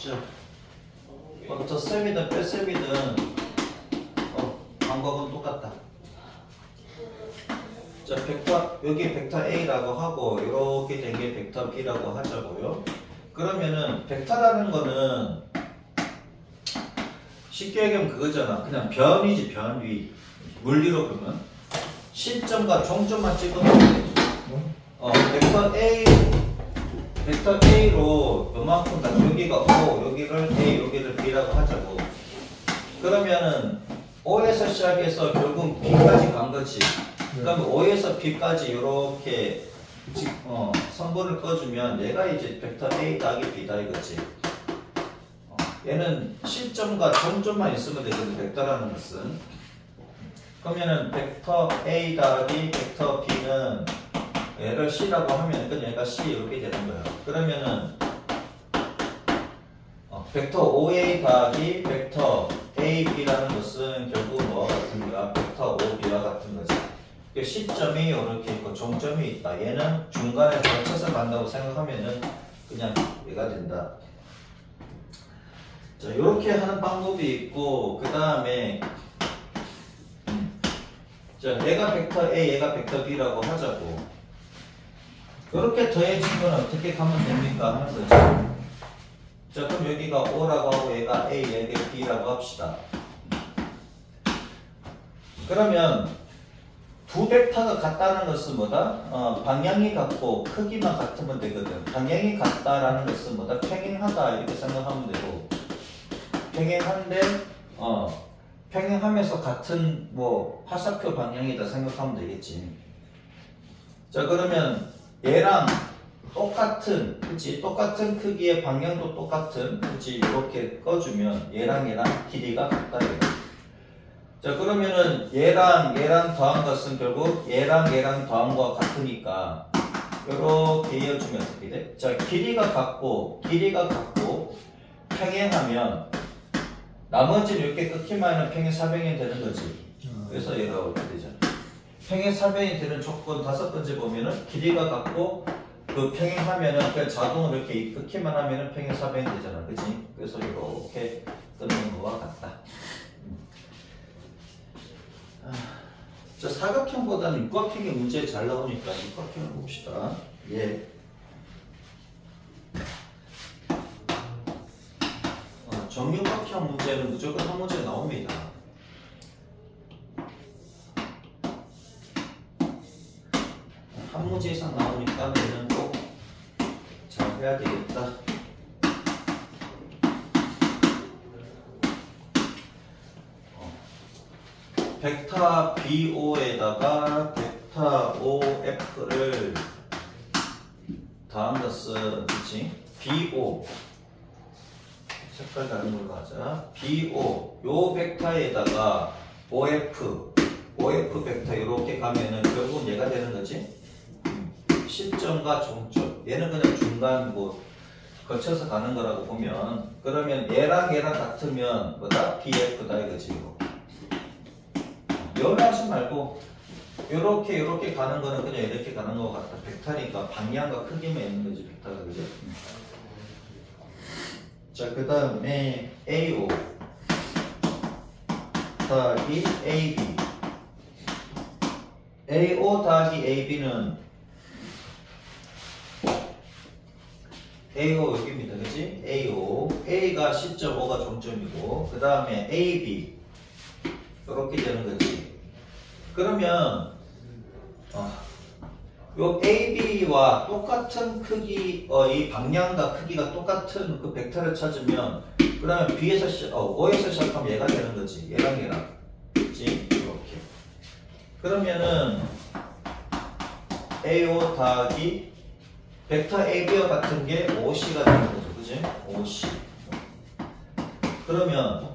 자, 덧셈이든 뺄셈이든 방법은 똑같다. 자, 벡터 여기 벡터 A라고 하고 이렇게 된 게 벡터 B라고 하자고요. 그러면은 벡터라는 거는 쉽게 얘기하면 그거잖아. 그냥 변이지, 변위. 물리로 보면 시점과 종점만 찍으면 돼. 벡터 A로 요만큼 다 여기가 O, 여기를 A, 여기를 B라고 하자고. 그러면은 O에서 시작해서 결국 B까지 간 거지. 그럼 O에서 B까지 이렇게 선분을 꺼주면 얘가 이제 벡터 A 더하기 B다 이거지. 얘는 시점과 종점만 있으면 되거든, 벡터라는 것은. 그러면은 벡터 A 더하기 벡터 B는 얘를 C라고 하면 얘가 C 이렇게 되는 거야. 그러면은 벡터 OA 더하기 벡터 AB라는 것은 결국 뭐와 같은 거야? 벡터 OB와 같은 거지. 시점이 이렇게 있고 종점이 있다. 얘는 중간에 거쳐서 간다고 생각하면은 그냥 얘가 된다. 자, 이렇게 하는 방법이 있고, 그 다음에 자, 얘가 벡터 A, 얘가 벡터 B라고 하자고. 이렇게 더해진 건 어떻게 가면 됩니까? 하는 거죠. 자, 그럼 여기가 O라고 하고 얘가 A, 얘가 B라고 합시다. 그러면 두 벡터가 같다는 것은 뭐다? 방향이 같고 크기만 같으면 되거든. 방향이 같다라는 것은 뭐다? 평행하다 이렇게 생각하면 되고, 평행한데 평행하면서 같은 뭐 화살표 방향이다 생각하면 되겠지. 자, 그러면 얘랑 똑같은, 그치? 똑같은 크기의 방향도 똑같은, 그치? 이렇게 꺼주면 얘랑 길이가 같다. 자, 그러면은 얘랑 더한 것은 결국 얘랑 더한 거와 같으니까 이렇게 이어주면 어떻게 돼? 자, 길이가 같고 평행하면 나머지는 이렇게 끊기만 하면 평행사변이 되는 거지. 그래서 얘가 이렇게 되잖아. 평행사변이 되는 조건 5번째 보면은 길이가 같고 그 평행하면은 그냥 자동으로 이렇게 끊기만 하면은 평행사변이 되잖아. 그치? 그래서 이렇게 끊는 거와 같다. 자, 사각형보다는 육각형의 문제 잘 나오니까 육각형을 봅시다. 예. 정육각형 문제는 무조건 한 문제 나옵니다. 한 문제 이상 나오니까 얘는 꼭 잘 해야 되겠다. 벡터 BO에다가 벡터 OF를 더한 것은, 그치? BO 색깔 다른 걸로 하자. BO 요 벡터에다가 OF 벡터 이렇게 가면은 결국은 얘가 되는 거지. 시점과 종점. 얘는 그냥 중간 뭐 거쳐서 가는 거라고 보면, 그러면 얘랑 같으면 뭐다? BF다 이거지. 연하지 말고 요렇게 가는 거는 그냥 이렇게 가는 거 같다. 벡터니까 방향과 크기만 있는 거지, 벡터가. 그지? 자, 그 다음에 AO 더하기 AB. AO 더하기 AB는 AO 여기입니다. 그치? AO. A가 시점, O가 종점이고, 그 다음에 AB. 이렇게 되는 거지. 그러면, 요 AB와 똑같은 크기, 이 방향과 크기가 똑같은 그 벡터를 찾으면, 그 다음에 O에서 시작하면 얘가 되는 거지. 얘랑. 그치? 이렇게. 그러면은, AO 더하기 벡터 AB와 같은 게 OC가 되는 거죠. 그지? OC. 그러면,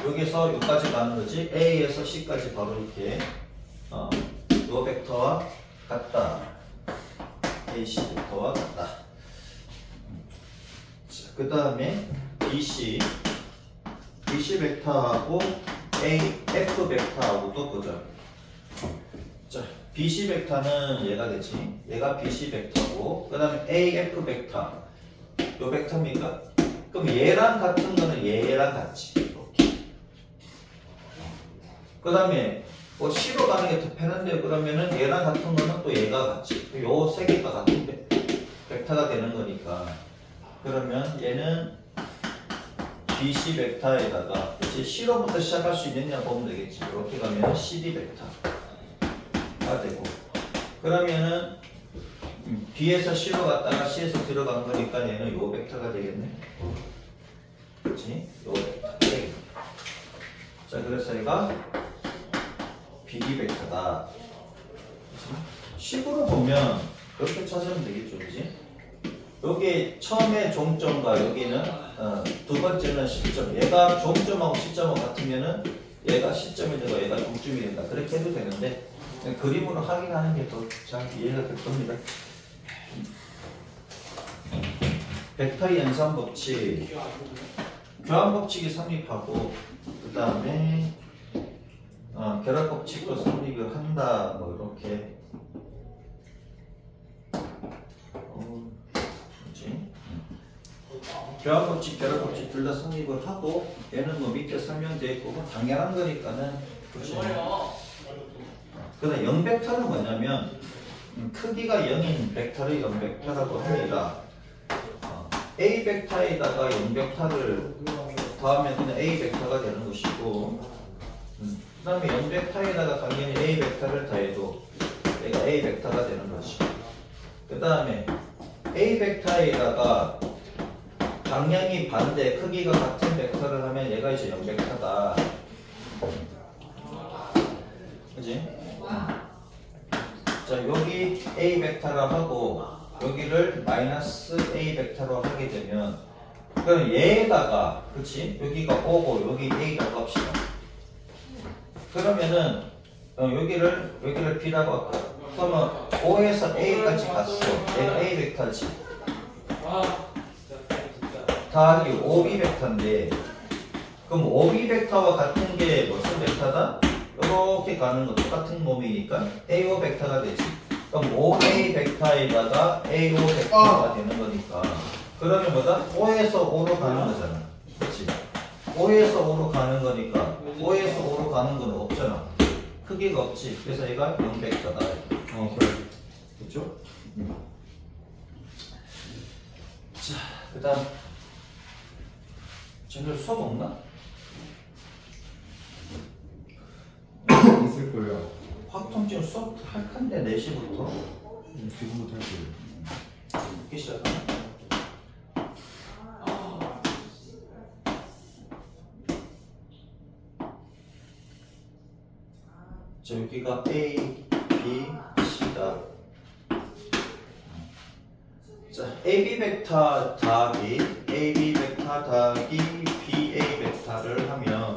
여기서 여기까지 가는 거지. A에서 C까지 바로 이렇게, 요 벡터와 같다. AC 벡터와 같다. 자, 그 다음에 BC 벡터하고 AF 벡터하고 또 보자. 자, BC 벡터는 얘가 되지. 얘가 BC 벡터고, 그 다음에 AF 벡터. 요 벡터입니까? 그럼 얘랑 같은 거는 얘랑 같지. 이렇게. 그 다음에 뭐 C로 가는 게 더 편한데 그러면은 얘랑 같은 거는 또 얘가 같지. 요 세 개가 같은 벡터가 되는 거니까. 그러면 얘는 BC 벡터에다가 이제 C로부터 시작할 수 있느냐 보면 되겠지. 이렇게 가면 CD 벡터가 되고. 그러면은 B에서 C로 갔다가 C에서 들어간 거니까 얘는 요 벡터가 되겠네. 그렇지? 요 벡터. 자, 그래서 얘가 BD 벡터다. 식으로 보면 이렇게 찾으면 되겠죠, 그지? 여기 처음에 종점과 여기는 두 번째는 시점. 얘가 종점하고 시점하고 같으면은 얘가 시점이 되고 얘가 종점이 된다. 그렇게 해도 되는데 그림으로 확인하는 게 더 잘 이해가 될 겁니다. 벡터의 연산 법칙, 교환 법칙이 성립하고 그 다음에 결합 법칙도 성립을 한다. 뭐 이렇게. 교환 법칙, 결합 법칙 둘 다 성립을 하고 얘는 뭐 밑에 설명되어 있고 뭐 당연한 거니까는 그렇지. 그다음 0벡터는 뭐냐면 크기가 0인 벡터를 0벡터라고 합니다. A 벡터에다가 0벡터를 더하면 그냥 A 벡터가 되는 것이고 그 다음에 0벡터에다가 당연히 A 벡터를 더해도 얘가 A 벡터가 되는 것이고 그 다음에 A 벡터에다가 방향이 반대, 크기가 같은 벡터를 하면 얘가 이제 0벡터다. 그지? 자, 여기 A 벡터라 하고 여기를 마이너스 A 벡터로 하게 되면 그럼 얘에다가 그치? 여기가 O고 여기 A라고 합시다. 그러면은 여기를 B라고 할까? 그러면 O에서 A까지 갔어. 얘가 A 벡터지. 더하기 OB 벡터인데 그럼 OB 벡터와 같은 게 무슨 벡터다? 이렇게 가는 거 똑같은 몸이니까 AO 벡터가 되지. 그럼 OA 벡터에다가 AO 벡터가 되는 거니까 그러면 뭐다? O에서 O로 가는 거잖아. 그렇지? O에서 O로 가는 거니까 O에서 O로 가는 건 없잖아. 크기가 없지. 그래서 얘가 0벡터다. 그래. 그렇죠? 자, 그 다음 쟤들 수업 없나? 있을 거예요. 확통증 수업 할 건데 4시부터 지금부터 할 거예요. 듣기 시작하나? 자, 여기가 A, B, C다. 자, AB 벡터 더하기 AB 벡터 더하기 BA 벡터를 하면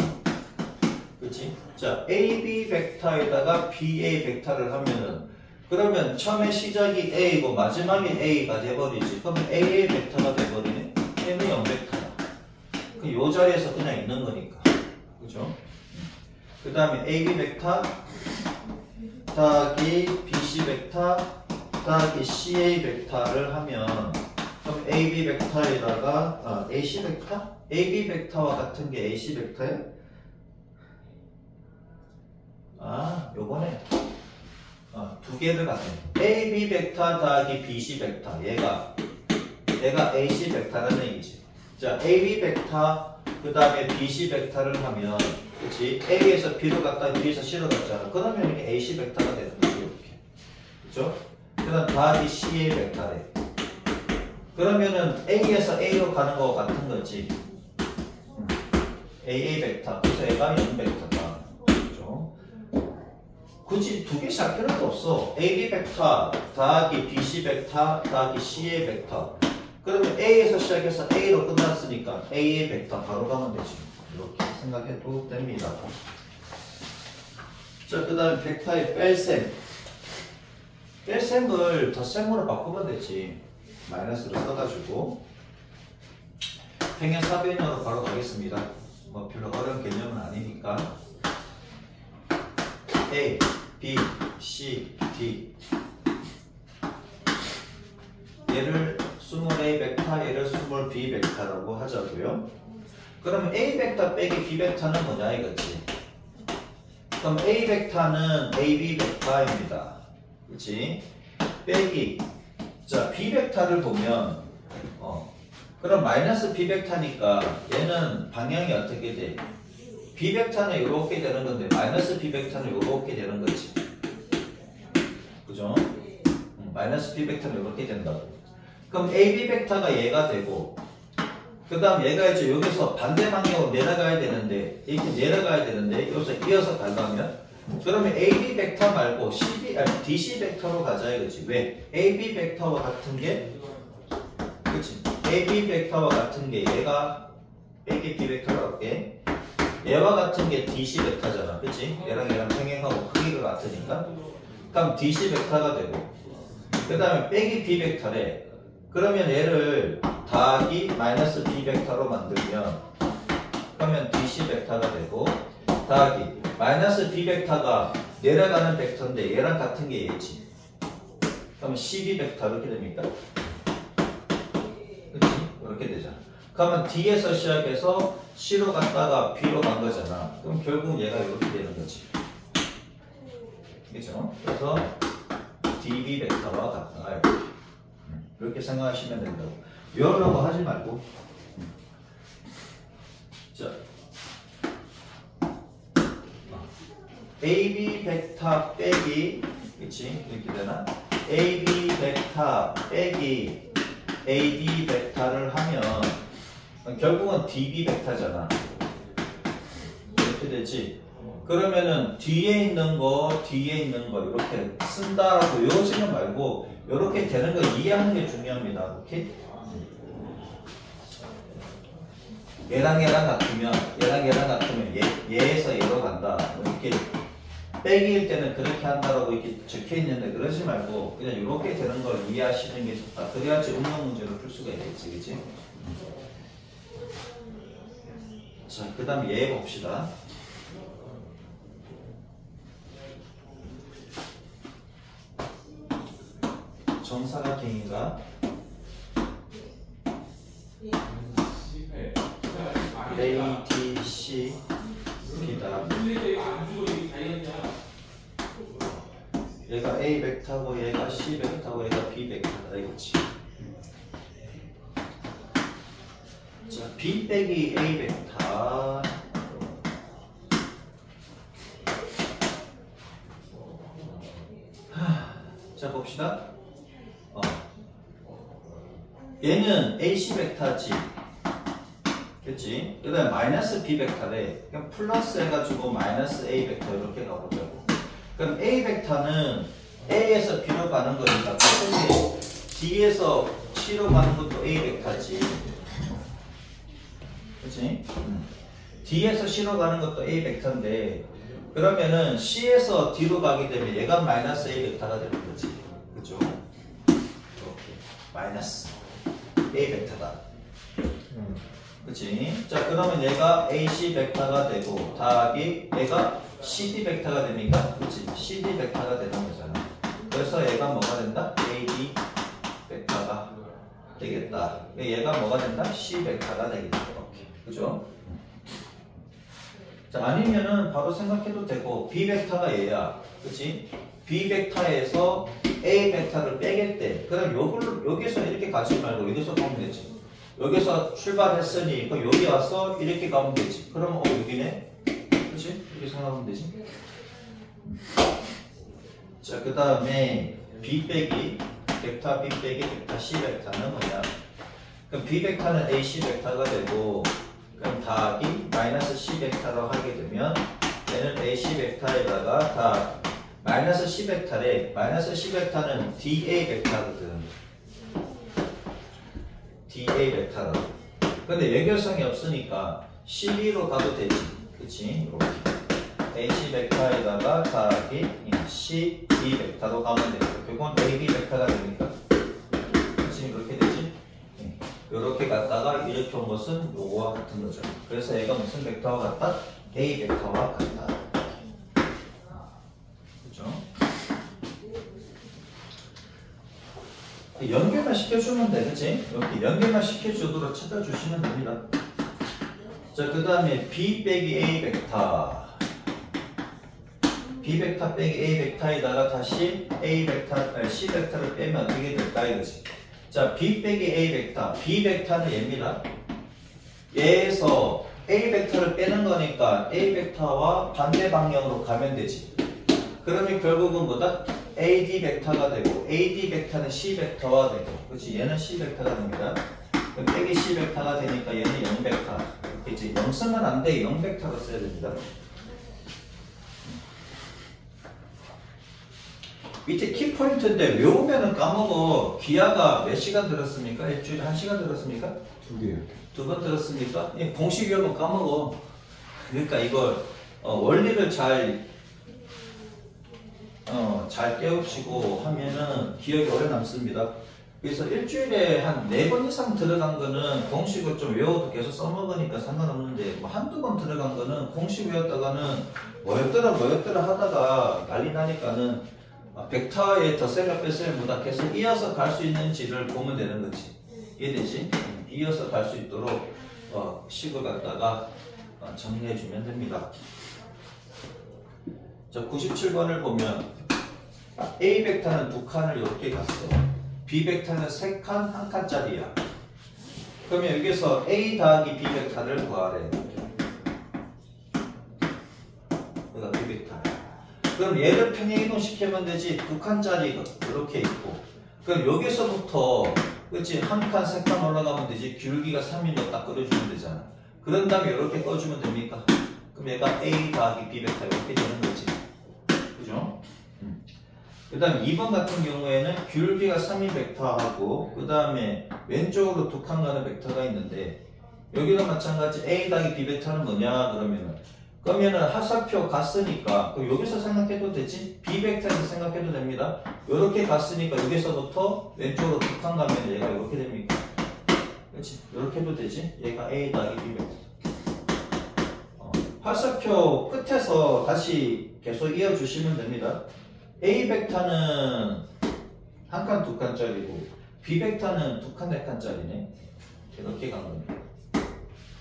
그치? 자, AB 벡터에다가 BA 벡터를 하면은 그러면 처음에 시작이 A고 마지막이 A가 돼버리지. 그러면 AA 벡터가 돼버리네. 얘는 0벡터야. 그 요 자리에서 그냥 있는 거니까. 그죠? 그 다음에 AB 벡터 더하기 BC 벡터 더하기 CA 벡터를 하면 그럼 AB 벡터에다가 AC 벡터? AB 벡터와 같은 게 AC 벡터야? 요거네. 두 개를 갖네. AB 벡터 더하기 BC 벡터. 얘가 AC 벡터라는 얘기지. 자, AB 벡터 그 다음에 BC 벡터를 하면 그치? A에서 B로 갔다 B에서 C로 갔잖아. 그러면 이렇게 AC 벡터가 되는 거지. 이렇게. 그죠? 그 다음 더하기 CA 벡터래. 그러면은 A에서 A로 가는 거와 같은 거지. AA 벡터. 그래서 얘가 0벡터다. 그죠? 굳이 두 개씩 할 필요도 없어. AB 벡터 더하기 BC 벡터 더하기 CA 벡터. 그러면 A에서 시작해서 A로 끝났으니까 A의 벡터 바로 가면 되지. 이렇게 생각해도 됩니다. 자, 그 다음에 벡터의 뺄셈. 뺄셈을 덧셈으로 바꾸면 되지. 마이너스로 써가지고. 평행사변형으로 바로 가겠습니다. 뭐 별로 어려운 개념은 아니니까. A, B, C, D. 얘를 스몰 a 벡터 얘를 스몰 b 벡터라고 하자고요. 그럼 a 벡터 빼기 b 벡터는 뭐냐 이거지. 그럼 a 벡터는 ab 벡터입니다. 그렇지? 빼기 자 b 벡터를 보면 그럼 마이너스 b 벡터니까 얘는 방향이 어떻게 돼? b 벡터는 이렇게 되는 건데 마이너스 b 벡터는 이렇게 되는 거지. 그죠? 마이너스 b 벡터는 이렇게 된다고. 그럼 AB 벡터가 얘가 되고 그 다음 얘가 이제 여기서 반대 방향으로 내려가야 되는데 이렇게 내려가야 되는데 여기서 이어서 가려면 그러면 AB 벡터 말고 DC 벡터로 가자 이거지. 왜? AB 벡터와 같은 게 그치? AB 벡터와 같은 게 얘가 빼기 B 벡터로 할게. 얘와 같은 게 DC 벡터잖아. 그치? 얘랑 평행하고 크기가 같으니까 그럼 DC 벡터가 되고 그 다음에 빼기 B 벡터래. 그러면 얘를 더하기 마이너스 B 벡터로 만들면 그러면 DC 벡터가 되고 더하기 마이너스 B 벡터가 내려가는 벡터인데 얘랑 같은 게 얘지. 그러면 CB 벡터 이렇게 됩니까? 그치? 이렇게 되잖아. 그러면 D에서 시작해서 C로 갔다가 B로 간 거잖아. 그럼 결국 얘가 이렇게 되는 거지. 그죠? 그래서 DB 벡터와 같다. 이렇게 생각하시면 된다고. 외우려고 하지 말고. 자, AB 벡터 빼기, 그치? 이렇게 되나? AB 벡터 빼기 AD 벡터를 하면 결국은 DB 벡터잖아. 이렇게 되지? 그러면은 뒤에 있는 거 이렇게 쓴다라고 외우지는 말고 이렇게 되는 거 이해하는 게 중요합니다. 오케이? 얘랑 같으면 얘에서 얘로 간다. 뭐 이렇게 빼기일 때는 그렇게 한다라고 이렇게 적혀 있는데 그러지 말고 그냥 이렇게 되는 걸 이해하시는 게 좋다. 그래야지 응용 문제를 풀 수가 있겠지, 그치? 자, 그 다음 얘 봅시다. 정사각형인가? ADC B다. 얘가 A 벡터고 얘가 C 벡터고 얘가 B 벡터다 이거지. 자, B 빼기 A 벡터. 자, 봅시다. 얘는 AC 벡터지. 그치? 그 다음에 마이너스 B 벡터래. 그럼 플러스 해가지고 마이너스 A 벡터 이렇게 가보자고. 그럼 A 벡터는 A에서 B로 가는 거니까 근데 D에서 C로 가는 것도 A 벡터지. 그치? D에서 C로 가는 것도 A 벡터인데 그러면은 C에서 D로 가게 되면 얘가 마이너스 A 벡터가 되는 거지. 그죠? 이렇게 마이너스 A 벡터다. 그치? 자, 그러면 얘가 AC 벡터가 되고 더하기 얘가 CD 벡터가 됩니까? 그치? CD 벡터가 되는 거잖아. 그래서 얘가 뭐가 된다? AD 벡터가 되겠다. 얘가 뭐가 된다? C 벡터가 되겠다. 이렇게. 그죠? 자, 아니면은 바로 생각해도 되고 B 벡터가 얘야. 그치? B 벡터에서 A 벡터를 빼겠대. 그럼 여기서 이렇게 가지 말고 여기서 가면 되지. 여기서 출발했으니 여기 와서 이렇게 가면 되지. 그러면 여기네. 그치? 이렇게 생각하면 되지. 자, 그 다음에 B 빼기 벡터 B 빼기 벡터 C 벡터는 뭐냐? 그럼 B 벡터는 AC 벡터가 되고 그럼 더하기 마이너스 C 벡터로 하게 되면 얘는 AC 벡터에다가 다 마이너스 C 벡터래. 마이너스 C 벡터는 DA 벡터거든. DA 벡터라고. 근데 연결성이 없으니까 CB로 가도 되지. 그치? 이렇게. AC 벡터에다가 더하기 CB 벡터로 가면 되고 결국은 AB 벡터가 되니까. 그치? 이렇게 되지? 이렇게 갔다가 이렇게 온 것은 요거와 같은 거죠. 그래서 얘가 무슨 벡터와 같다? A 벡터와 같다. 그죠? 연결만 시켜주면 돼, 그치? 이렇게 연결만 시켜주도록 찾아주시면 됩니다. 자, 그 다음에 B 빼기 A 벡터. B 벡터 빼기 A 벡터에다가 다시 A 벡터, C 벡터를 빼면 어떻게 될까, 이거지? 자, B 빼기 A 벡터. B 벡터는 얘입니다. 얘에서 A 벡터를 빼는 거니까 A 벡터와 반대 방향으로 가면 되지. 그러면 결국은 뭐다? AD 벡터가 되고 AD 벡터는 C 벡터가 되고 그렇지? 얘는 C 벡터가 됩니다. 그럼 빼기 C 벡터가 되니까 얘는 0 벡터. 그렇지? 0 쓰면 안 돼. 0 벡터로 써야 됩니다. 밑에 키포인트인데 외우면은 까먹어. 기하가 몇 시간 들었습니까? 일주일에 1시간 들었습니까? 2개요. 2번 들었습니까? 공식 외우면 까먹어. 그러니까 이걸 원리를 잘 깨우치고 하면은 기억이 오래 남습니다. 그래서 일주일에 한 4번 이상 들어간 거는 공식을 좀 외워도 계속 써먹으니까 상관없는데 뭐 한두 번 들어간 거는 공식 외웠다가는 뭐였더라 하다가 난리 나니까는 벡터의 덧셈과 뺄셈보다 계속 이어서 갈 수 있는지를 보면 되는 거지. 이해되지? 이어서 갈 수 있도록 식을 갖다가 정리해 주면 됩니다. 자, 97번을 보면 A 벡터는 2칸을 이렇게 갔어. B 벡터는 3칸, 1칸짜리야. 그러면 여기서 A 더하기 B 벡터를 구하래. 그러니까 B 벡터. 그럼 얘를 평행 이동시키면 되지. 2칸짜리 이렇게 있고. 그럼 여기서부터 그렇지? 1칸, 3칸 올라가면 되지. 기울기가 3인 거 딱 그려주면 되잖아. 그런 다음에 이렇게 꺼주면 됩니까? 그럼 얘가 A 더하기 B 벡터 이렇게 되는 거지. 그죠? 그 다음 2번 같은 경우에는 기울기가 3인 벡터하고 그 다음에 왼쪽으로 2칸 가는 벡터가 있는데 여기도 마찬가지 A 더하기 B 벡터는 뭐냐 그러면은 하사표 갔으니까 그럼 여기서 생각해도 되지? B 벡터에서 생각해도 됩니다. 이렇게 갔으니까 여기서부터 왼쪽으로 2칸 가면 얘가 이렇게 됩니까? 그렇지? 이렇게 해도 되지? 얘가 A 더하기 B 벡터. 화살표 끝에서 다시 계속 이어주시면 됩니다. A 벡터는 1칸, 2칸짜리고 B 벡터는 2칸, 4칸짜리네. 이렇게 간 겁니다.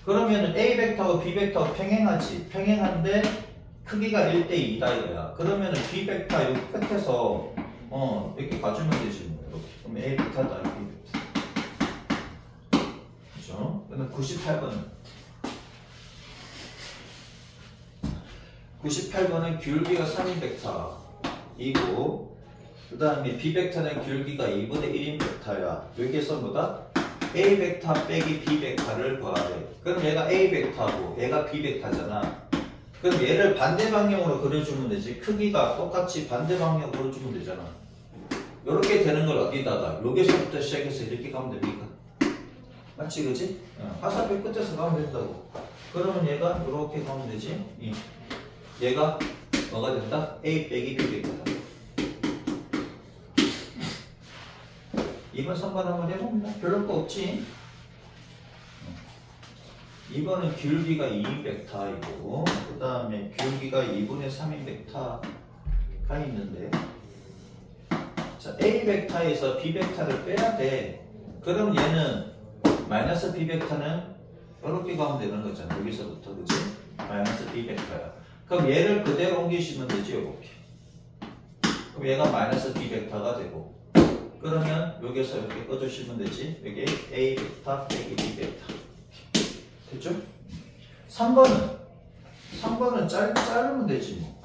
그러면 A 벡터하고 B 벡터가 평행하지. 평행한데 크기가 1대2다 이거야. 그러면 B 벡터 여기 끝에서 이렇게 가주면 되지 뭐. 이렇게. 그럼 A 벡터다 B 벡터. 그죠? 그럼 98번은 기울기가 3인 벡터이고 그 다음에 B 벡터는 기울기가 2분의 1인 벡터야. 여기에서 뭐다? A 벡터 빼기 B 벡터를 구하래. 그럼 얘가 A 벡터고 얘가 B 벡터잖아. 그럼 얘를 반대 방향으로 그려주면 되지. 크기가 똑같이 반대 방향으로 그려주면 되잖아. 이렇게 되는 걸 어디다가 여기서부터 시작해서 이렇게 가면 됩니까? 맞지 그지? 화살표 끝에서 가면 된다고. 그러면 얘가 이렇게 가면 되지. 얘가 뭐가 된다? A 빼기 B 벡터다. 2번, 3번 한번 해봅니다. 별로 거 없지? 2번은 기울기가 2인 벡터이고 그 다음에 기울기가 2분의 3인 벡터가 있는데 자, A 벡터에서 B 벡터를 빼야 돼. 그럼 얘는 마이너스 B 벡터는 이렇게 가면 되는 거잖아. 여기서부터 그지? 마이너스 B 벡터야. 그럼 얘를 그대로 옮기시면 되지, 이렇게. 그럼 얘가 마이너스 B 벡터가 되고 그러면 여기서 이렇게 꺼주시면 되지. 여기 A 벡터 빼기 B 벡터. 됐죠? 3번은 자르면 되지 뭐.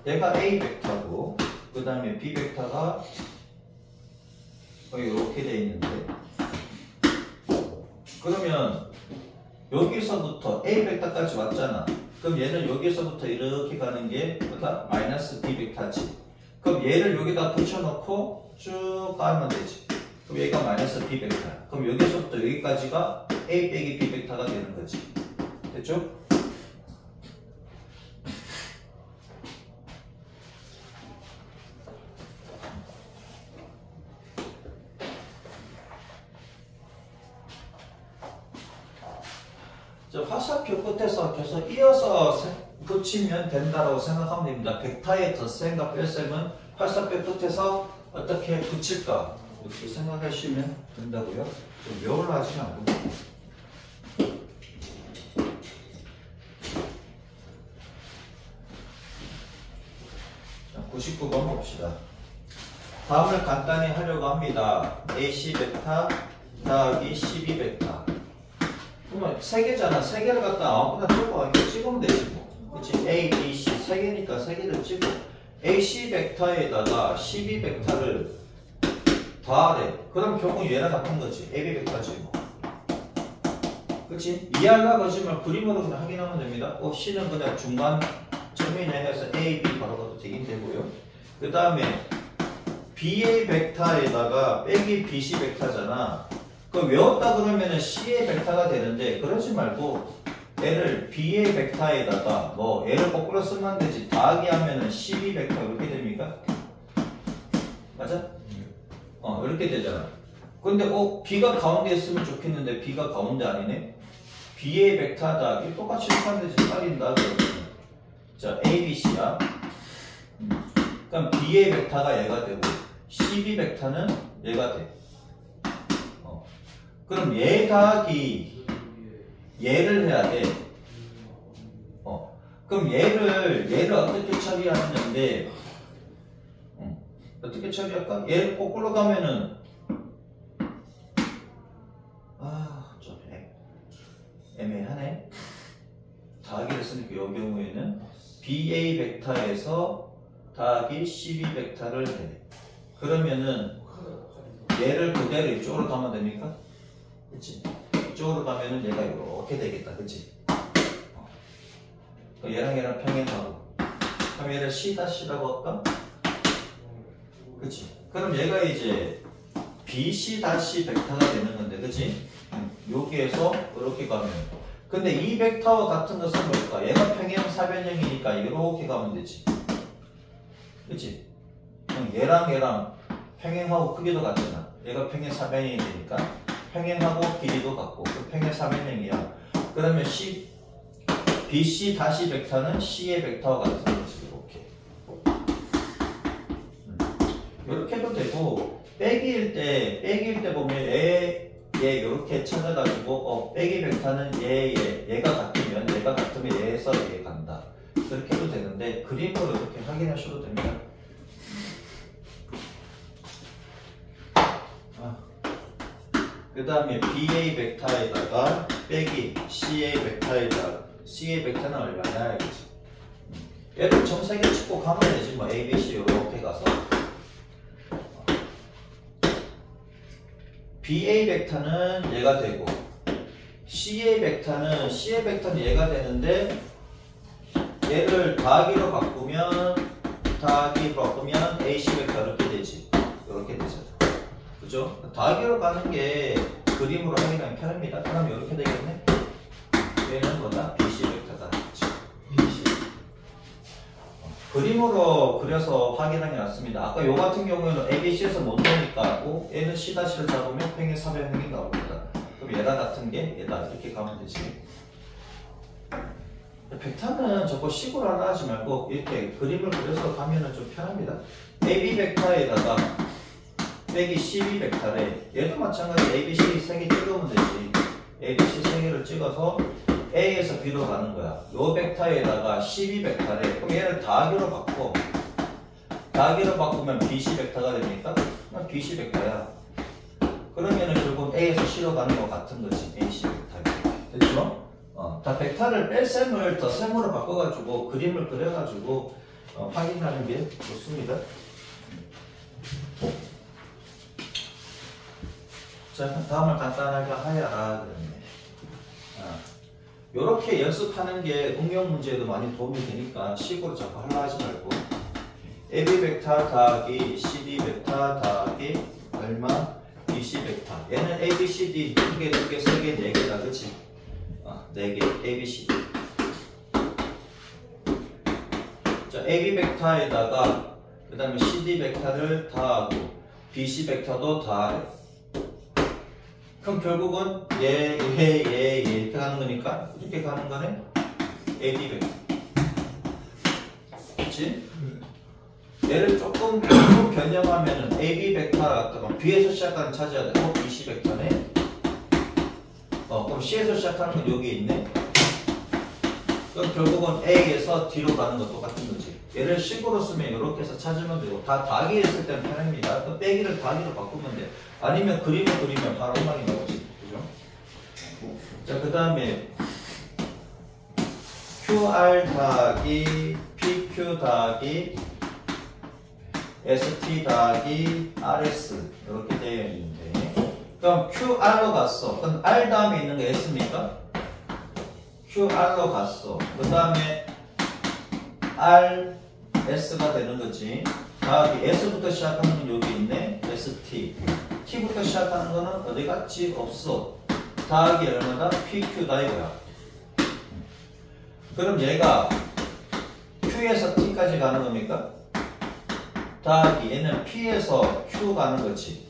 얘가 A 벡터고 그 다음에 B 벡터가 이렇게 돼 있는데 그러면 여기서부터 A 벡터까지 왔잖아. 그럼 얘는 여기서부터 이렇게 가는 게 뭐다? 마이너스 B 벡터지. 그럼 얘를 여기다 붙여놓고 쭉 가면 되지. 그럼 얘가 마이너스 B 벡터야. 그럼 여기서부터 여기까지가 A 빼기 B 벡터가 되는 거지. 됐죠? 화살표 끝에서 계속 이어서 붙이면 된다고 생각하면 됩니다. 벡터의 덧셈과 뺄셈은 화살표 끝에서 어떻게 붙일까? 이렇게 생각하시면 된다고요. 좀 묘를 하지 말고. 자, 99번 봅시다. 다음을 간단히 하려고 합니다. AC 베타 더하기 12 베타. 그러면 3개잖아. 3개를 갖다 아무거나 찍으면 되지 뭐. 그치? A, B, C 3개니까 3개를 찍고 AC 벡터에다가 12 벡터를 더하래. 그럼 결국 얘랑 같은 거지. AB 벡터지 뭐. 그치? 이해하려고 하시면 그림으로 그냥 확인하면 됩니다. C는 그냥 중간 점이냐 해서 A, B 바로 가도 되긴 되고요. 그 다음에 BA 벡터에다가 빼기 BC 벡터잖아. 그럼 외웠다 그러면은 C의 벡터가 되는데 그러지 말고 얘를 B의 벡터에다가 뭐 얘를 거꾸로 쓰면 안 되지. 더하기 하면은 12 벡터 이렇게 됩니까? 맞아? 이렇게 되잖아. 근데 B가 가운데 있으면 좋겠는데 B가 가운데 아니네? B의 벡터 더하기 똑같이 이렇게 하면 되지. 딸린다 그러면. 자, A, B, C야. 그럼 B의 벡터가 얘가 되고 12 벡터는 얘가 돼. 그럼 얘 더하기 얘를 해야 돼. 그럼 얘를 어떻게 처리하는데 어떻게 처리할까? 얘를 거꾸로 가면은 좀 애매하네. 더하기를 쓰니까 이 경우에는 BA 벡터에서 더하기 12 벡터를 해. 그러면은 얘를 그대로 이쪽으로 가면 됩니까? 그치? 이쪽으로 가면은 얘가 이렇게 되겠다. 그치? 얘랑 얘랑 평행하고. 그럼 얘를 C-라고 할까? 그치? 그럼 얘가 이제 BC 벡터가 되는 건데, 그치? 여기에서 이렇게 가면. 근데 이 벡터와 같은 것은 뭘까? 얘가 평행 사변형이니까 이렇게 가면 되지. 그치? 그럼 얘랑 평행하고 크기도 같잖아. 얘가 평행 사변형이 되니까 평행하고 길이도 같고 그 평행 사변형이야. 그러면 BC 벡터는 C의 벡터와 같은 거지. 이렇게 해도 되고 빼기일 때 보면 얘 이렇게 찾아가지고 빼기 벡터는 얘가 같으면 얘에서 얘 간다. 그렇게 해도 되는데 그림으로 이렇게 확인하셔도 됩니다. 그 다음에 BA 벡터에다가 빼기 CA 벡터는 얼마냐 알겠지? 얘를 점 3개 찍고 가면 되지 뭐. A, B, C 이렇게 가서 BA 벡터는 얘가 되고 CA 벡터는 얘가 되는데 얘를 더하기로 바꾸면 AC 벡터 이렇게 되지. 이렇게 되잖아. 그죠? 더하기로 가는 게 그림으로 확인하기 편합니다. 그럼 이렇게 되겠네. 얘는 뭐다? BC 벡터다. BC. 그림으로 그려서 확인하는 게 낫습니다. 아까 요 같은 경우에는 ABC에서 못 넣으니까 얘는 C-를 잡으면 평행 사변형이 나옵니다. 그럼 얘랑 같은 게 얘다. 이렇게 가면 되지. 벡터는 저거 식으로 하나 하지 말고 이렇게 그림을 그려서 가면은 좀 편합니다. AB 벡터에다가 빼기 12 벡터래. 얘도 마찬가지 ABC 3개 찍으면 되지. ABC 3개를 찍어서 A에서 B로 가는 거야. 요 벡터에다가 12 벡터래. 그럼 얘를 더하기로 바꿔. 더하기로 바꾸면 BC 벡터가 됩니까? 그럼 BC 벡터야. 그러면은 결국 A에서 C로 가는 거 같은 거지. AC 벡터. 됐죠? 다 벡터를 뺄 셈을 더 셈으로 바꿔가지고 그림을 그려가지고 확인하는 게 좋습니다. 자, 다음을 간단하게 하여라. 그러네. 요렇게 연습하는 게 응용 문제에도 많이 도움이 되니까 식으로 자꾸 하려 하지 말고 AB 벡터 더하기 CD 벡터 더하기 얼마? BC 벡터. 얘는 A, B, C, D 2개, 2개, 3개, 4개다. 그치? 4개. A, B, C, D. 자, AB 벡터에다가 그 다음에 CD 벡터를 더하고 BC 벡터도 더하래. 그럼 결국은 얘 이렇게 가는 거니까 이렇게 가는 거네. AD 벡터. 그치? 얘를 조금 변형하면은 AB 벡터가 같다가 B에서 시작하는 찾아야 돼. BC 벡터네. 그럼 C에서 시작하는 건 여기 있네. 그럼 결국은 A에서 D로 가는 것도 똑같은 거지. 얘를 식으로 쓰면 이렇게 해서 찾으면 되고, 다 더하기 했을 때는 편합니다. 또 빼기를 더하기로 바꾸면 돼. 아니면 그림을 그리면 바로 음악이 나오지. 그죠? 자, 그 다음에 QR 더하기 PQ 더하기 ST 더하기 RS 이렇게 되어 있는데, 그럼 QR로 갔어. 그럼 R 다음에 있는 게 S입니까? QR로 갔어. 그 다음에 RS가 되는 거지. 더하기 S부터 시작하는 건 여기 있네. ST. T부터 시작하는 거는 어디 갔지? 없어. 더하기 얼마다? PQ다 이거야. 그럼 얘가 Q에서 T까지 가는 겁니까? 더하기 얘는 P에서 Q 가는 거지.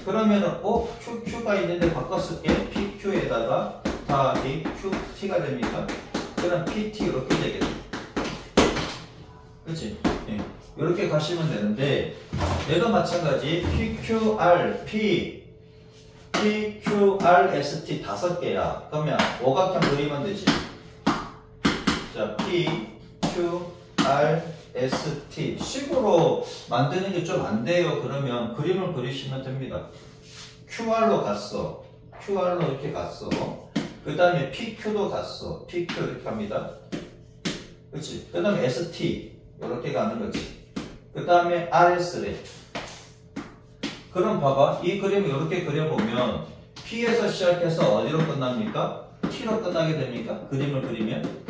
그러면은 QQ가 있는데 바꿨을게. PQ에다가 더하기 QT가 됩니까? 그럼 PT 이렇게 되겠네. 그치? 예. 이렇게 가시면 되는데, 얘도 마찬가지. PQR, PQR, ST 5개야. 그러면 오각형 그리면 되지. 자, PQR, ST 식으로 만드는 게 좀 안 돼요. 그러면 그림을 그리시면 됩니다. QR로 갔어. QR로 이렇게 갔어. 그 다음에 PQ도 갔어. PQ 이렇게 갑니다. 그렇지? 그 다음에 ST 이렇게 가는 거지. 그 다음에 RS래. 그럼 봐봐. 이 그림을 이렇게 그려보면 P에서 시작해서 어디로 끝납니까? T로 끝나게 됩니까? 그림을 그리면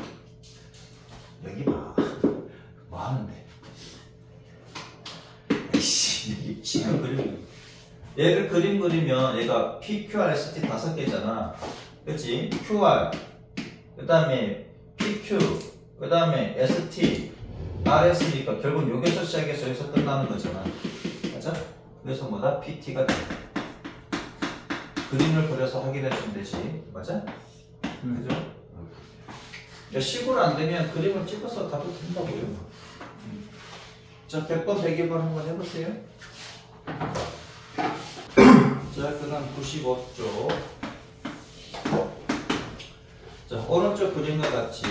여기 봐. 뭐 하는데? 에이씨, 여기 지금 그림. 얘를 그림 그리면 얘가 PQRST 5개잖아. 그치? QR, 그 다음에 PQ, 그 다음에 ST, RS니까 결국 여기서 시작해서 여기서 끝나는 거잖아. 맞아? 그래서 뭐다? PT가 돼. 그림을 그려서 확인해주면 되지. 맞아? 그죠? 식으로 안 되면 그림을 찍어서 가도 된다고요. 자, 100번, 100번 한번 해보세요. 자, 그 다음 95쪽. 자, 오른쪽 그림과 같이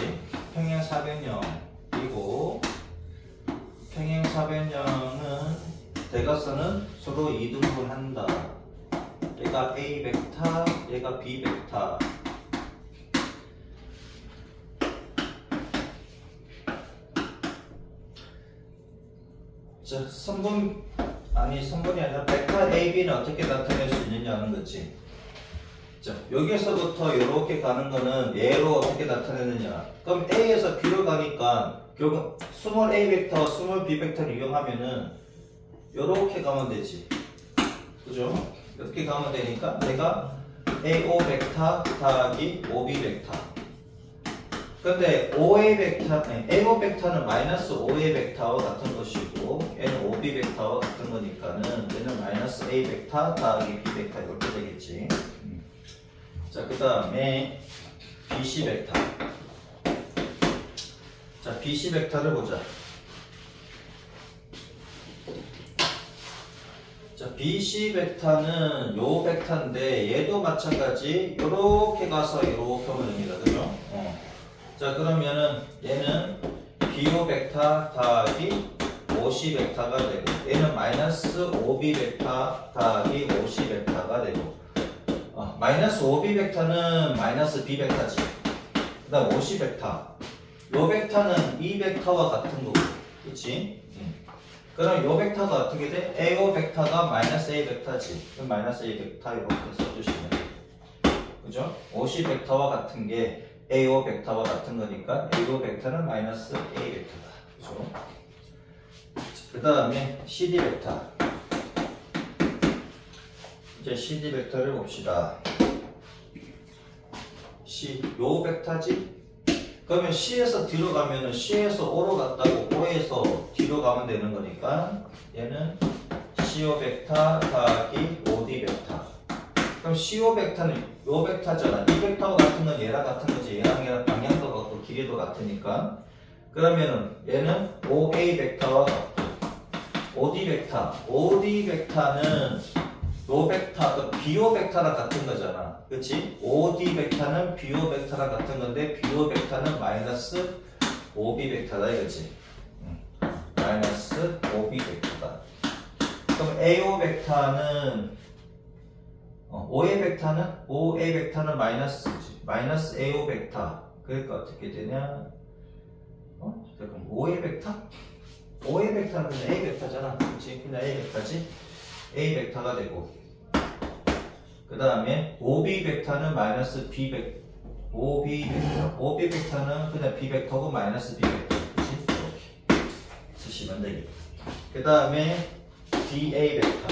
평행 사변형이고, 평행 사변형은 대각선은 서로 이등분한다. 얘가 A 벡터, 얘가 B 벡터. 자, 선분이 아니라 벡터 AB는 어떻게 나타낼 수 있느냐는 거지. 자, 여기에서부터 이렇게 가는 거는 얘로 어떻게 나타내느냐. 그럼 A에서 B로 가니까 결국 스몰 A 벡터, 스몰 B 벡터를 이용하면은 이렇게 가면 되지. 그죠? 이렇게 가면 되니까 내가 AO 벡터 더하기 OB 벡터. 근데 OA 벡터, AO 벡터는 마이너스 OA 벡터와 같은 것이고, 얘는 OB 벡터와 같은 거니까는 얘는 마이너스 A 벡터 더하기 B 벡터 이렇게 되겠지. 자, 그 다음에 BC 벡터. 자, BC 벡터를 보자. 자, BC 벡터는 요 벡터인데 얘도 마찬가지 요렇게 가서 이렇게 오면 됩니다. 그죠? 자, 그러면은 얘는 BO 벡터 더하기 OC 벡터가 되고, 얘는 마이너스 OB 벡터 더하기 OC 벡터가 되고, 마이너스 OB 벡터는 마이너스 B 벡터지. 그 다음 OC 벡터. 요 벡터는 이 벡터와 같은 거고, 그치? 그럼 요 벡터가 어떻게 돼? AO 벡터가 마이너스 A 벡터지. 그럼 마이너스 A 벡터 이렇게 써주시면 돼. 그죠? OC 벡터와 같은 게 AO 벡터와 같은 거니까 AO 벡터는 마이너스 A 벡터다. 그죠? 그 다음에 CD 벡터. 이제 CD 벡터를 봅시다. C, 요 벡터지? 그러면 C에서 D로 가면은 C에서 O로 갔다고 O에서 D로 가면 되는 거니까 얘는 CO 벡터 더하기 OD 벡터. 그럼 CO 벡터는 요 벡터잖아. 이 벡터와 같은 건 얘랑 같은 거지. 얘랑 방향도 같고 길이도 같으니까. 그러면은 얘는 OA 벡터와 같고 벡터, OD 벡터는 요 벡터, BO 벡터랑 같은 거잖아. 그치? OD 벡터는 BO 벡터랑 같은 건데, BO 벡터는 마이너스 OB 벡터다, 이거지? 마이너스 OB 벡터다. 그럼 AO 벡터는, OA 벡터는 마이너스지. 마이너스 AO 벡터. 그러니까 어떻게 되냐? 잠깐, OA 벡터? OA 벡터는 그냥 A 벡터잖아. 그치? 그냥 A 벡터지? A 벡터가 되고. 그 다음에 OB 벡터는 마이너스 B 벡터. OB 벡터. OB 벡터는 그냥 B 벡터고 마이너스 B 벡터. 그치? 이렇게 쓰시면 되겠다. 그 다음에 DA 벡터.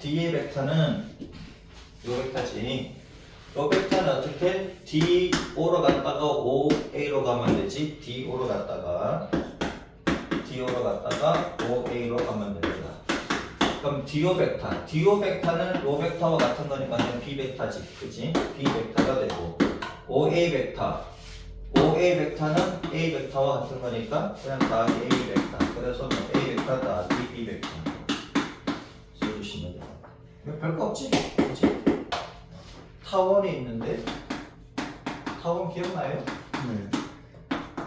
DA 벡터는 요 벡터지. 요 벡터는 어떻게? DO로 갔다가 OA로 가면 되지. DO로 갔다가 OA로 가면 됩니다. 그럼 DO 벡터. DO 벡터는 요 벡터와 같은 거니까 그냥 B 벡터지. 그치? B 벡터가 되고. OA 벡터. OA 벡터는 A 벡터와 같은 거니까 그냥 다 A 벡터. 그래서 뭐 A 벡터 다 B 벡터. 써주시면 돼요. 별거 없지? 그치? 타원이 있는데 타원 기억나요? 네.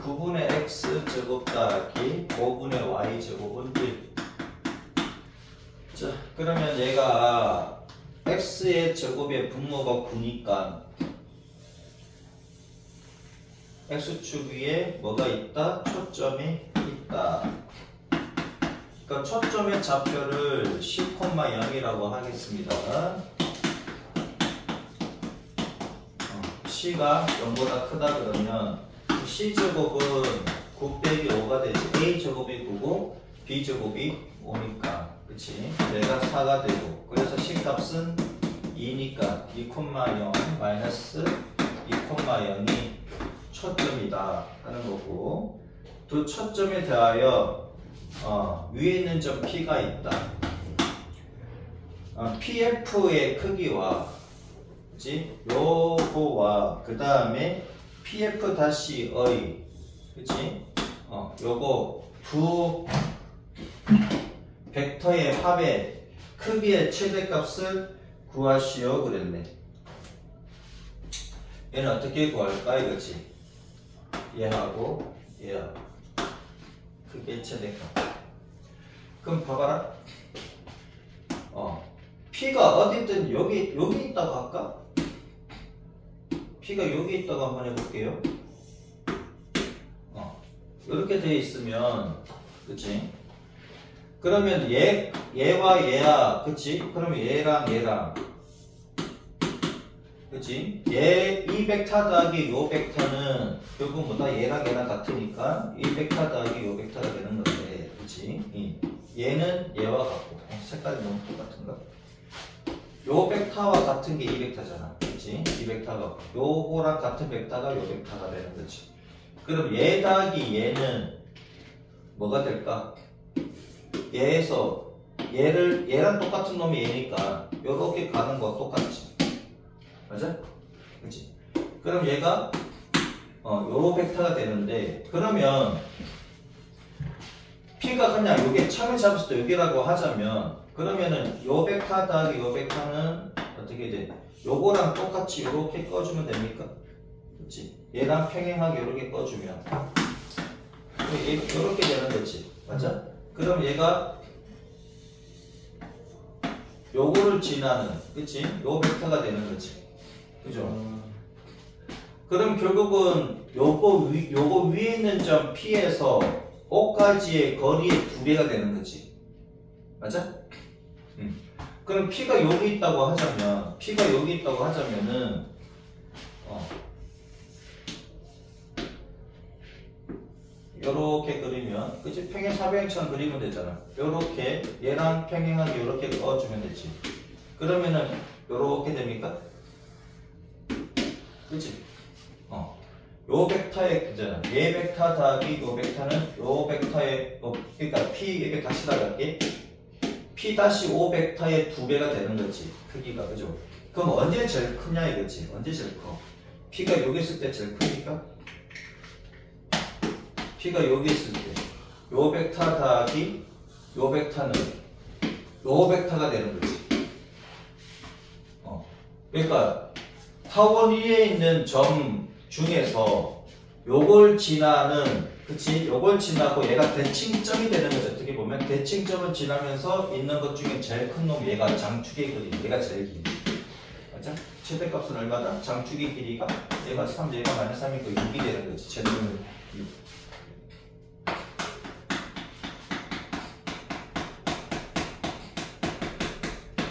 9분의 x제곱 더하기 5분의 y제곱은 1. 자, 그러면 얘가 x의 제곱의 분모가 9니까 x축 위에 뭐가 있다? 초점이 있다. 그러니까 초점의 좌표를 10,0이라고 하겠습니다. C가 0보다 크다 그러면 C제곱은 9 빼기 5가 되지. A제곱이 9고 B제곱이 5니까 그치? 얘가 4가 되고 그래서 C값은 2니까 2,0 마이너스 2,0이 초점이다 하는 거고 두 초점에 대하여 위에 있는 점 P가 있다. PF의 크기와 그치? 요거와 그 다음에 PF 다시 의 그치? 요거 두 벡터의 합의 크기의 최대값을 구하시오 그랬네. 얘는 어떻게 구할까 이거지? 얘하고 얘하고 크기의 최대값. 그럼 봐봐라. P가 어디든 여기 있다고 할까? P가 여기 있다고 한번 해볼게요. 이렇게 돼 있으면, 그치? 그러면 얘와 얘야, 그치? 그러면 얘랑, 그치? 이 벡터 더하기 요 벡터는 결국 뭐다? 얘랑 같으니까 이 벡터 더하기 요 벡터가 되는 건데, 그치? 얘는 얘와 같고, 색깔이 너무 똑같은가? 요 벡터와 같은 게 이 벡터잖아. 그치? 이 벡터가. 요거랑 같은 벡터가 요 벡터가 되는 거지. 그럼 얘 더하기 얘는 뭐가 될까? 얘에서 얘랑 똑같은 놈이 얘니까 요렇게 가는 거 똑같지. 맞아? 그치? 그럼 얘가 요 벡터가 되는데 그러면 P가 그냥 요게 참을 잡았을 때 여기라고 하자면 그러면은 요 벡터 더하기 요 벡터는 어떻게 돼? 요거랑 똑같이 요렇게 꺼주면 됩니까? 그치? 얘랑 평행하게 요렇게 꺼주면 요렇게 되는 거지. 맞아? 그럼 얘가 요거를 지나는 그치? 요 벡터가 되는 거지. 그죠? 그럼 결국은 요거 위에 있는 점 P에서 O까지의 거리의 2배가 되는 거지. 맞아? 그럼 P가 여기 있다고 하자면은 요렇게 그리면 그치? 평행 사변형처럼 그리면 되잖아. 요렇게 얘랑 평행하게 요렇게 그어주면 되지. 그러면은 요렇게 됩니까? 그치? 요 벡터의 그잖아. 얘 벡터 더하기 요 벡터는 요 벡터의 그러니까 P 이렇게 다시 나갈게. P 다시 5 벡터의 2배가 되는 거지. 크기가 그죠? 그럼 언제 제일 크냐 이거지? 언제 제일 커? P가 여기 있을 때 제일 크니까? P가 여기 있을 때 요 벡터 더하기 요 벡터는 요 벡터가 되는 거지. 그러니까 타원 위에 있는 점 중에서 요걸 지나는, 그치? 요걸 지나고 얘가 대칭점이 되는 거죠. 어떻게 보면 대칭점을 지나면서 있는 것 중에 제일 큰 놈이 얘가 장축의 거리, 얘가 제일 긴. 맞아? 최대값은 얼마다? 장축의 길이가 얘가 3, 얘가 마이너스 3이니까 6이 되는 거지. 최대는 6.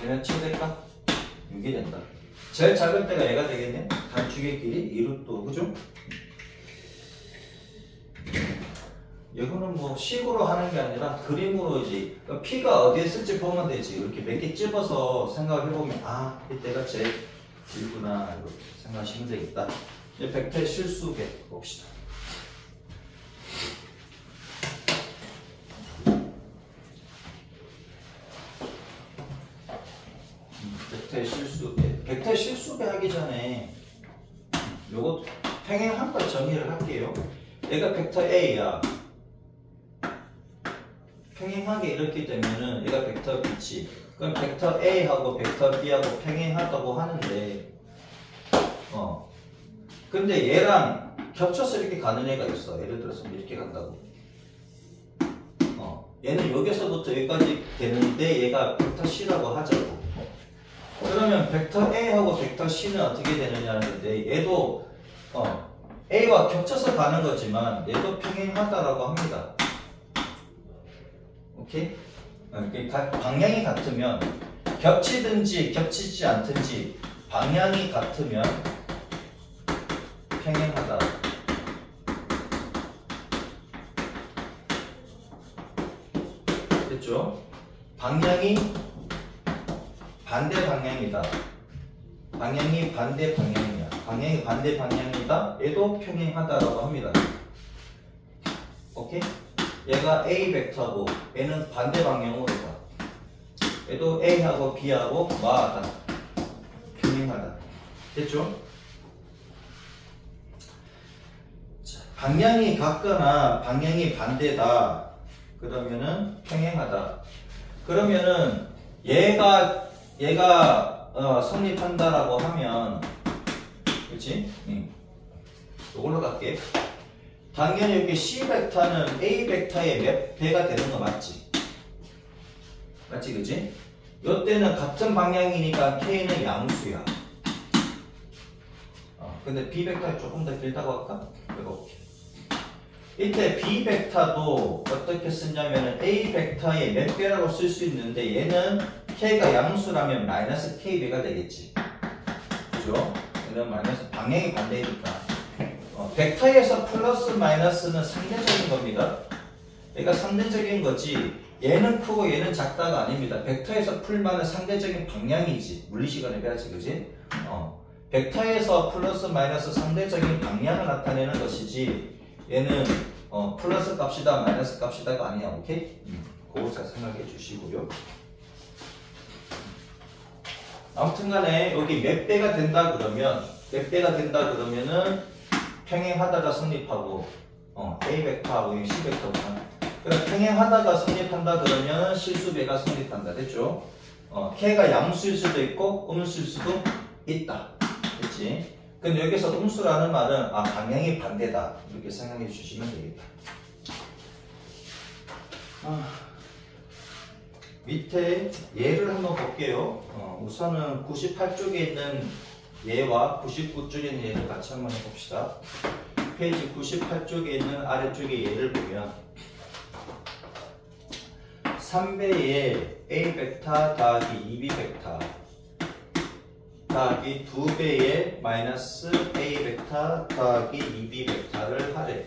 얘는 최대값 6이 된다. 제일 작은 때가 얘가 되겠네. 단축의 길이 2루트, 그죠? 이거는 뭐 식으로 하는 게 아니라 그림으로지. 그러니까 P가 어디에 쓸지 보면 되지. 이렇게 몇 개 집어서 생각을 해보면 아, 이때가 제일 길구나 이렇게 생각하시면 되겠다. 이제 벡터의 실수배 봅시다. 벡터의 실수배. 벡터의 실수배 하기 전에 요거 평행한 걸 정의를 할게요. 얘가 벡터 A야. 평행하게 이렇게 되면은 얘가 벡터 B지. 그럼 벡터 A하고 벡터 B하고 평행하다고 하는데 근데 얘랑 겹쳐서 이렇게 가는 애가 있어. 예를 들어서 이렇게 간다고. 얘는 여기서부터 여기까지 되는데 얘가 벡터 C라고 하자고. 그러면 벡터 A하고 벡터 C는 어떻게 되느냐는데 얘도 A와 겹쳐서 가는 거지만 얘도 평행하다라고 합니다. 오케이? 방향이 같으면 겹치든지 겹치지 않든지 방향이 같으면 평행하다. 됐죠? 방향이 반대 방향이다. 방향이 반대 방향이야. 방향이 반대 방향이다. 얘도 평행하다라고 합니다. 오케이? 얘가 A 벡터고 얘는 반대 방향으로 가. 얘도 A하고 B하고 뭐하다? 평행하다. 됐죠? 자, 방향이 같거나 방향이 반대다. 그러면은 평행하다. 그러면은 얘가 성립한다라고 하면, 그렇지? 이걸로 갈게. 당연히 여기 C 벡터는 A 벡터의 몇 배가 되는 거 맞지? 맞지, 그지? 이때는 같은 방향이니까 K는 양수야. 근데 B 벡터가 조금 더 길다고 할까? 이렇게. 이때 B 벡터도 어떻게 쓰냐면은 A 벡터의 몇 배라고 쓸 수 있는데 얘는 K가 양수라면 마이너스 K배가 되겠지. 그죠? 얘는 마이너스 방향이 반대니까. 벡터에서 플러스 마이너스는 상대적인 겁니다. 얘가 상대적인 거지 얘는 크고 얘는 작다가 아닙니다. 벡터에서 풀만은 상대적인 방향이지. 물리시간에 배웠지, 그지? 벡터에서 플러스 마이너스 상대적인 방향을 나타내는 것이지 얘는 플러스 값이다 마이너스 값이다가 아니야. 오케이? 그거 잘 생각해 주시고요. 아무튼 간에 여기 몇 배가 된다 그러면은 평행하다가 성립하고 A 벡터하고 C 벡터구나. 그럼 평행하다가 성립한다 그러면 실수배가 성립한다. 됐죠? K가 양수일 수도 있고 음수일 수도 있다. 됐지? 근데 여기서 음수라는 말은 방향이 반대다. 이렇게 생각해 주시면 되겠다. 밑에 예를 한번 볼게요. 우선은 98쪽에 있는 얘와 99쪽에 있는 얘를 같이 한번 해봅시다. 페이지 98쪽에 있는 아래쪽에 얘를 보면 3배의 A 벡터 더하기 2B 벡터 더하기 2배의 마이너스 A 벡터 더하기 2B 벡터를 하래.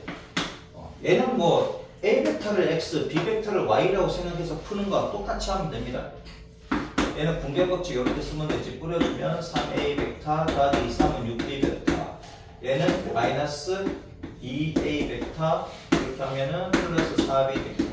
얘는 뭐 A 벡터를 X, B 벡터를 Y라고 생각해서 푸는 거와 똑같이 하면 됩니다. 얘는 분배법칙 이렇게 쓰면 되지. 뿌려주면 3A 벡터 더하기 2, 3은 6B 벡터. 얘는 마이너스 2A 벡터 이렇게 하면은 플러스 4B 벡터.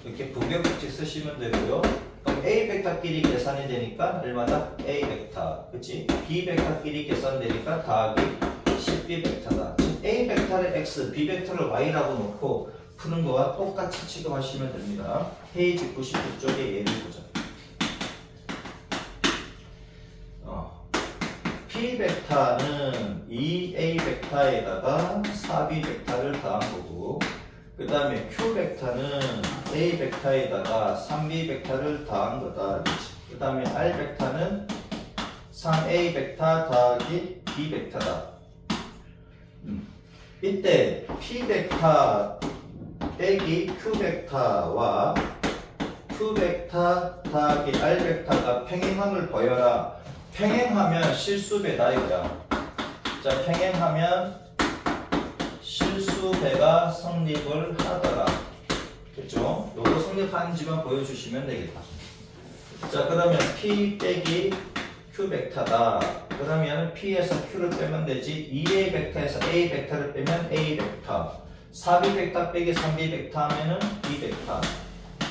이렇게 분배법칙 쓰시면 되고요. 그럼 A 벡터끼리 계산이 되니까 얼마다? A 벡터. 그치? B 벡터끼리 계산되니까 더하기 10B 벡터다. 즉 A 벡터를 X, B 벡터를 Y라고 놓고 푸는 거와 똑같이 취급하시면 됩니다. 페이지 99쪽의 예를 보자. P 벡터는 2A 벡터에다가 4B 벡터를 더한 거고, 그 다음에 Q 벡터는 A 벡터에다가 3B 벡터를 더한 거다. 그 다음에 R 벡터는 3A 벡터 더하기 B 벡터다. 이때 P 벡터 빼기 Q 벡터와 Q 벡터 더하기 R 벡터가 평행함을 보여라. 평행하면 실수배다 이거야. 자, 평행하면 실수배가 성립을 하더라. 그렇죠? 요거 성립하는지만 보여주시면 되겠다. 자, 그러면 P 빼기 Q 벡터다. 그러면 P에서 Q를 빼면 되지. 2A 벡터에서 A 벡터를 빼면 A 벡터. 4B 벡터 빼기 3B 벡터 하면은 B 벡터.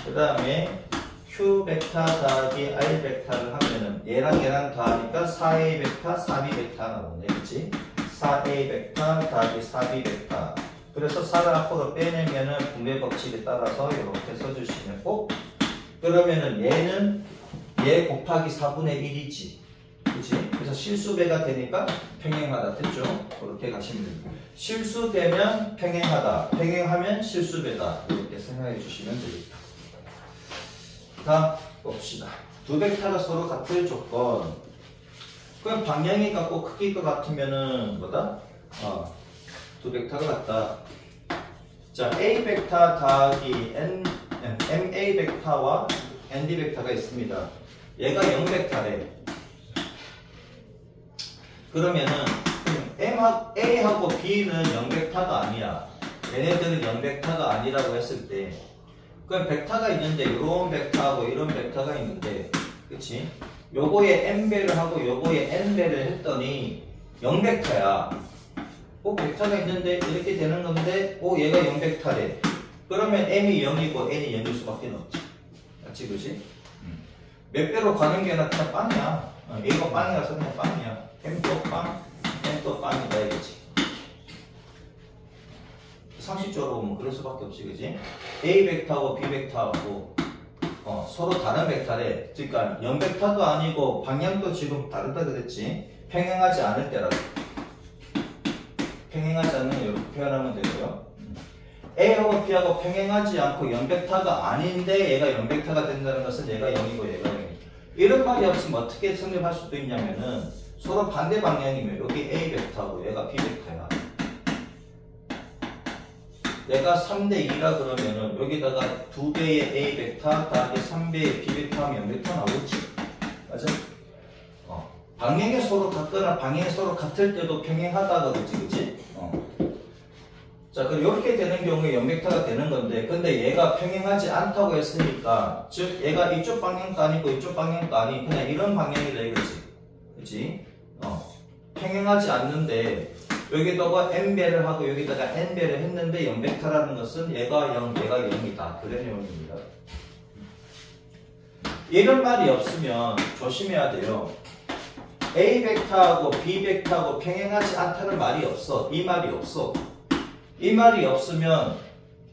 그 다음에 Q 벡터 더하기 R 벡터를 하면은 얘랑 얘랑 더하니까 4A 벡터, 4B 벡터 나오네. 그치? 4A 벡터 더하기 4B 벡터. 그래서 4를 앞으로 빼내면은 분배 법칙에 따라서 이렇게 써주시면 그러면은 얘는 얘 곱하기 4분의 1이지. 그치? 그래서 실수배가 되니까 평행하다. 됐죠? 그렇게 가시면 됩니다. 실수되면 평행하다. 평행하면 실수배다. 이렇게 생각해 주시면 되겠다. 다음 봅시다. 두 벡터가 서로 같을 조건. 그럼 방향이 같고 크기가 같으면은 뭐다? 두 벡터가 같다. 자, A 벡터 더하기 MA 벡터와 ND 벡터가 있습니다. 얘가 0벡터래. 그러면은 A하고 B는 0벡터가 아니야. 얘네들은 0벡터가 아니라고 했을 때, 그럼 벡터가 있는데 이런 벡터하고 이런 벡터가 있는데, 그치? 요거에 n배를 하고 요거에 n배를 했더니 0벡터야. 벡터가 있는데 이렇게 되는 건데, 얘가 0벡터래. 그러면 m이 0이고 n이 0일 수밖에 없지. 맞지, 그치? 몇 배로 가는 게 아니라 그냥 빵이야. A가 빵이라서 그냥 빵이야. m도 빵, n도 빵이다 이거지. 상식적으로 보면 그럴 수밖에 없지, 그지? A 벡터하고 B 벡터하고 서로 다른 벡터래. 그러니까 0벡터도 아니고 방향도 지금 다르다 그랬지. 평행하지 않을 때라고. 평행하지 않는 이렇게 표현하면 되고요. A하고 B하고 평행하지 않고 0벡터가 아닌데 얘가 0벡터가 된다는 것은 얘가 0이고 얘가 0이고. 이런 말이 없으면 어떻게 성립할 수도 있냐면은 서로 반대 방향이면 여기 A 벡터하고 얘가 B 벡터야. 얘가 3대2라 그러면은 여기다가 2배의 A 벡터 더하기 3배의 B 벡터 하면 0벡터 나오지. 맞아? 방향이 서로 같거나 방향이 서로 같을 때도 평행하다 그러지, 그치? 자, 그럼 이렇게 되는 경우에 0벡터가 되는 건데, 근데 얘가 평행하지 않다고 했으니까, 즉, 얘가 이쪽 방향도 아니고 이쪽 방향도 아니, 그냥 이런 방향이다 이거지. 그치? 평행하지 않는데, 여기다가 n배를 하고 여기다가 n배를 했는데 0벡터라는 것은 얘가 0, 얘가 0이다. 그런 내용입니다. 이런 말이 없으면 조심해야 돼요. A 벡터하고 B 벡터하고 평행하지 않다는 말이 없어. 이 말이 없어. 이 말이 없으면,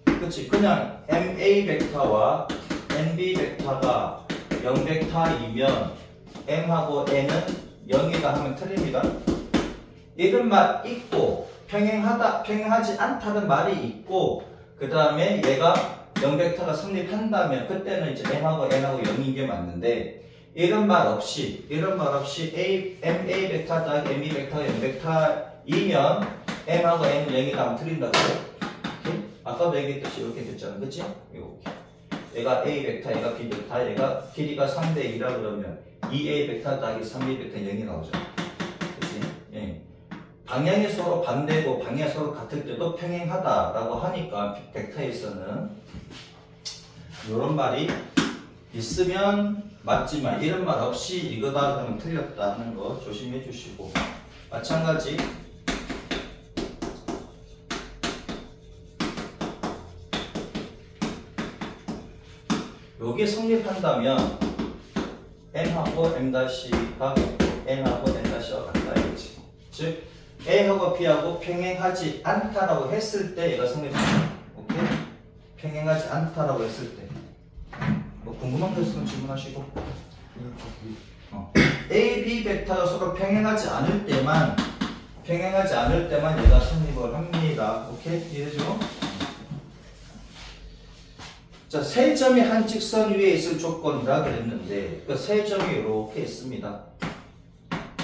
그치? 그냥 MA 벡터와 NB 벡터가 0벡터이면 M하고 N은 0이다 하면 틀립니다. 이런 말 있고, 평행하지 않다는 말이 있고, 그 다음에 얘가 0벡터가 성립한다면, 그때는 이제 M하고 N하고 0인 게 맞는데, 이런 말 없이 MA 벡터 더하기 MB 벡터가 0벡터이면, M하고 N은 0이다 하면 틀린다고. 아까도 얘기했듯이 이렇게 됐잖아. 그치? 이렇게. 얘가 A 벡터, 얘가 B 벡터, 얘가 길이가 3대2라 그러면 2A 벡터 더하기 3B 벡터 0이 나오죠. 그치? 예. 방향이 서로 반대고 방향이 서로 같을 때도 평행하다라고 하니까 벡터에서는 이런 말이 있으면 맞지만 이런 말 없이 이거다 그러면 틀렸다 하는 거 조심해 주시고, 마찬가지 여기에 성립한다면 M하고 M''가 N하고 N''가 같다 이거지. 즉 A하고 B하고 평행하지 않다라고 했을 때 얘가 성립한다. 오케이? 평행하지 않다라고 했을 때 뭐 궁금한 거 있으면 질문하시고 A, B 벡터가 서로 평행하지 않을 때만 얘가 성립을 합니다. 오케이? 이해되죠? 자, 세 점이 한 직선 위에 있을 조건이라 그랬는데 그 세 점이 이렇게 있습니다.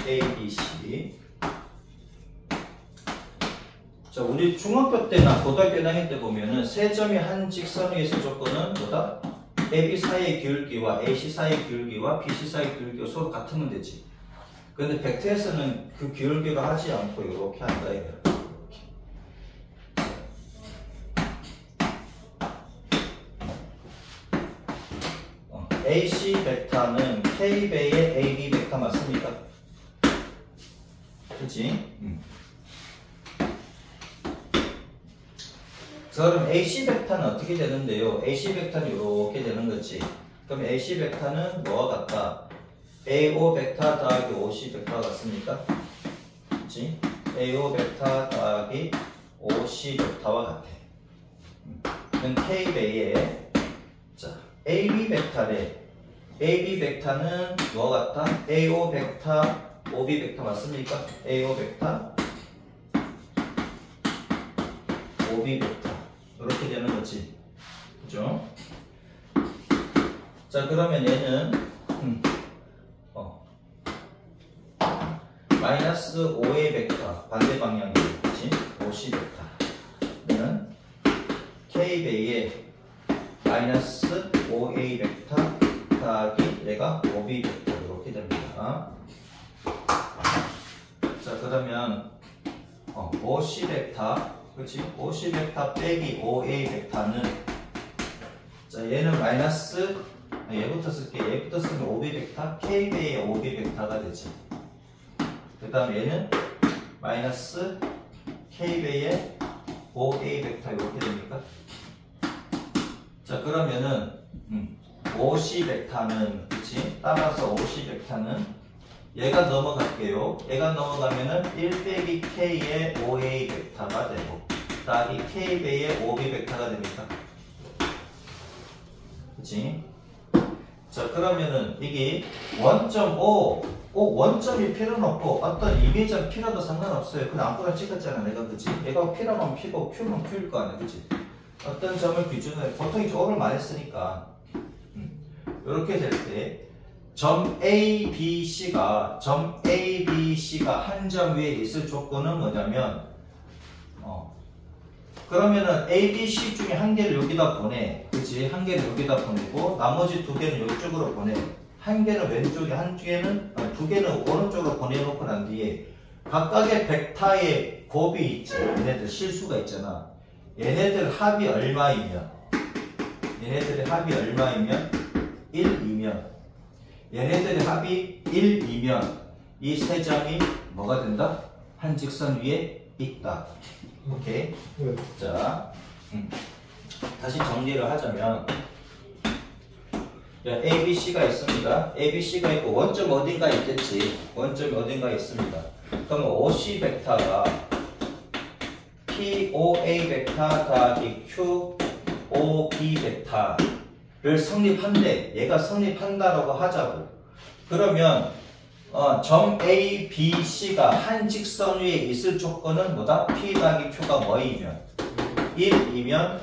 A, B, C. 자, 우리 중학교 때나 고등학교 1학년 때 보면은 세 점이 한 직선 위에 있을 조건은 뭐다? AB 사이의 기울기와 AC 사이의 기울기와 BC 사이의 기울기가 서로 같으면 되지. 근데 벡터에서는 그 기울기를 하지 않고 이렇게 한다 이거야. AC 벡터는 K배의 AB 벡터 맞습니까? 그치? 자, 그럼 AC 벡터는 어떻게 되는데요? AC 벡터는 이렇게 되는 거지. 그럼 AC 벡터는 뭐와 같다? AO 벡터 더하기 OC 벡터가 같습니까? 그치? AO 벡터 더하기 OC 벡터와 같아. 그럼 K배의 자, AB 벡터래. AB 벡터는 뭐와 같다? AO 벡터, OB 벡터 맞습니까? AO 벡터, OB 벡터. 이렇게 되는 거지. 그죠? 자, 그러면 얘는 마이너스 5의 벡터 반대 방향이지. OC 벡터는 K배의 마이너스 5A 벡터 더하기 얘가 5B 벡터 이렇게 됩니다. 자, 그러면 OC 벡터 그렇지? OC 벡터 빼기 5A 벡터는 자, 얘는 마이너스 얘부터 쓸게. 얘부터 쓰면 5B 벡터 K배의 5B 벡터가 되지. 그 다음 얘는 마이너스 K배의 5A 벡터 이렇게 됩니까? 자, 그러면은 OC 벡터는 그치? 따라서 OC 벡터는 얘가 넘어갈게요. 얘가 넘어가면은 1 빼기 K의 5A 벡터가 되고 더하기 K배의 5B 벡터가 됩니까? 그치? 자, 그러면은 이게 원점 O 꼭 원점이 필요는 없고 어떤 이미지는 필요도 상관없어요. 그냥 아무거나 찍었잖아 내가. 그치? 얘가 P라면 P고 Q면 Q일 거 아니야. 그치? 어떤 점을 기준으로 보통 이제 O를 많이 쓰니까 이렇게 될 때 점 A, B, C가 한 점 위에 있을 조건은 뭐냐면 그러면은 A, B, C 중에 한 개를 여기다 보내. 그치? 한 개를 여기다 보내고 나머지 두 개는 이쪽으로 보내. 한 개는 왼쪽에 두 개는 오른쪽으로 보내놓고 난 뒤에 각각의 벡터의 곱이 있지. 얘네들 실수가 있잖아. 얘네들 합이 얼마이면 1이면 얘네들의 합이 1이면 이 세 점이 뭐가 된다? 한 직선 위에 있다. 오케이? 자, 다시 정리를 하자면 A, B, C가 있습니다. A, B, C가 있고 원점 어딘가 있겠지. 원점이 어딘가 있습니다. 그러면 OC 벡터가 POA 벡터 더하기 QOB 벡터를 성립한대. 얘가 성립한다라고 하자고. 그러면 점 A, B, C가 한 직선 위에 있을 조건은 뭐다? P 더하기 Q가 뭐이면 1이면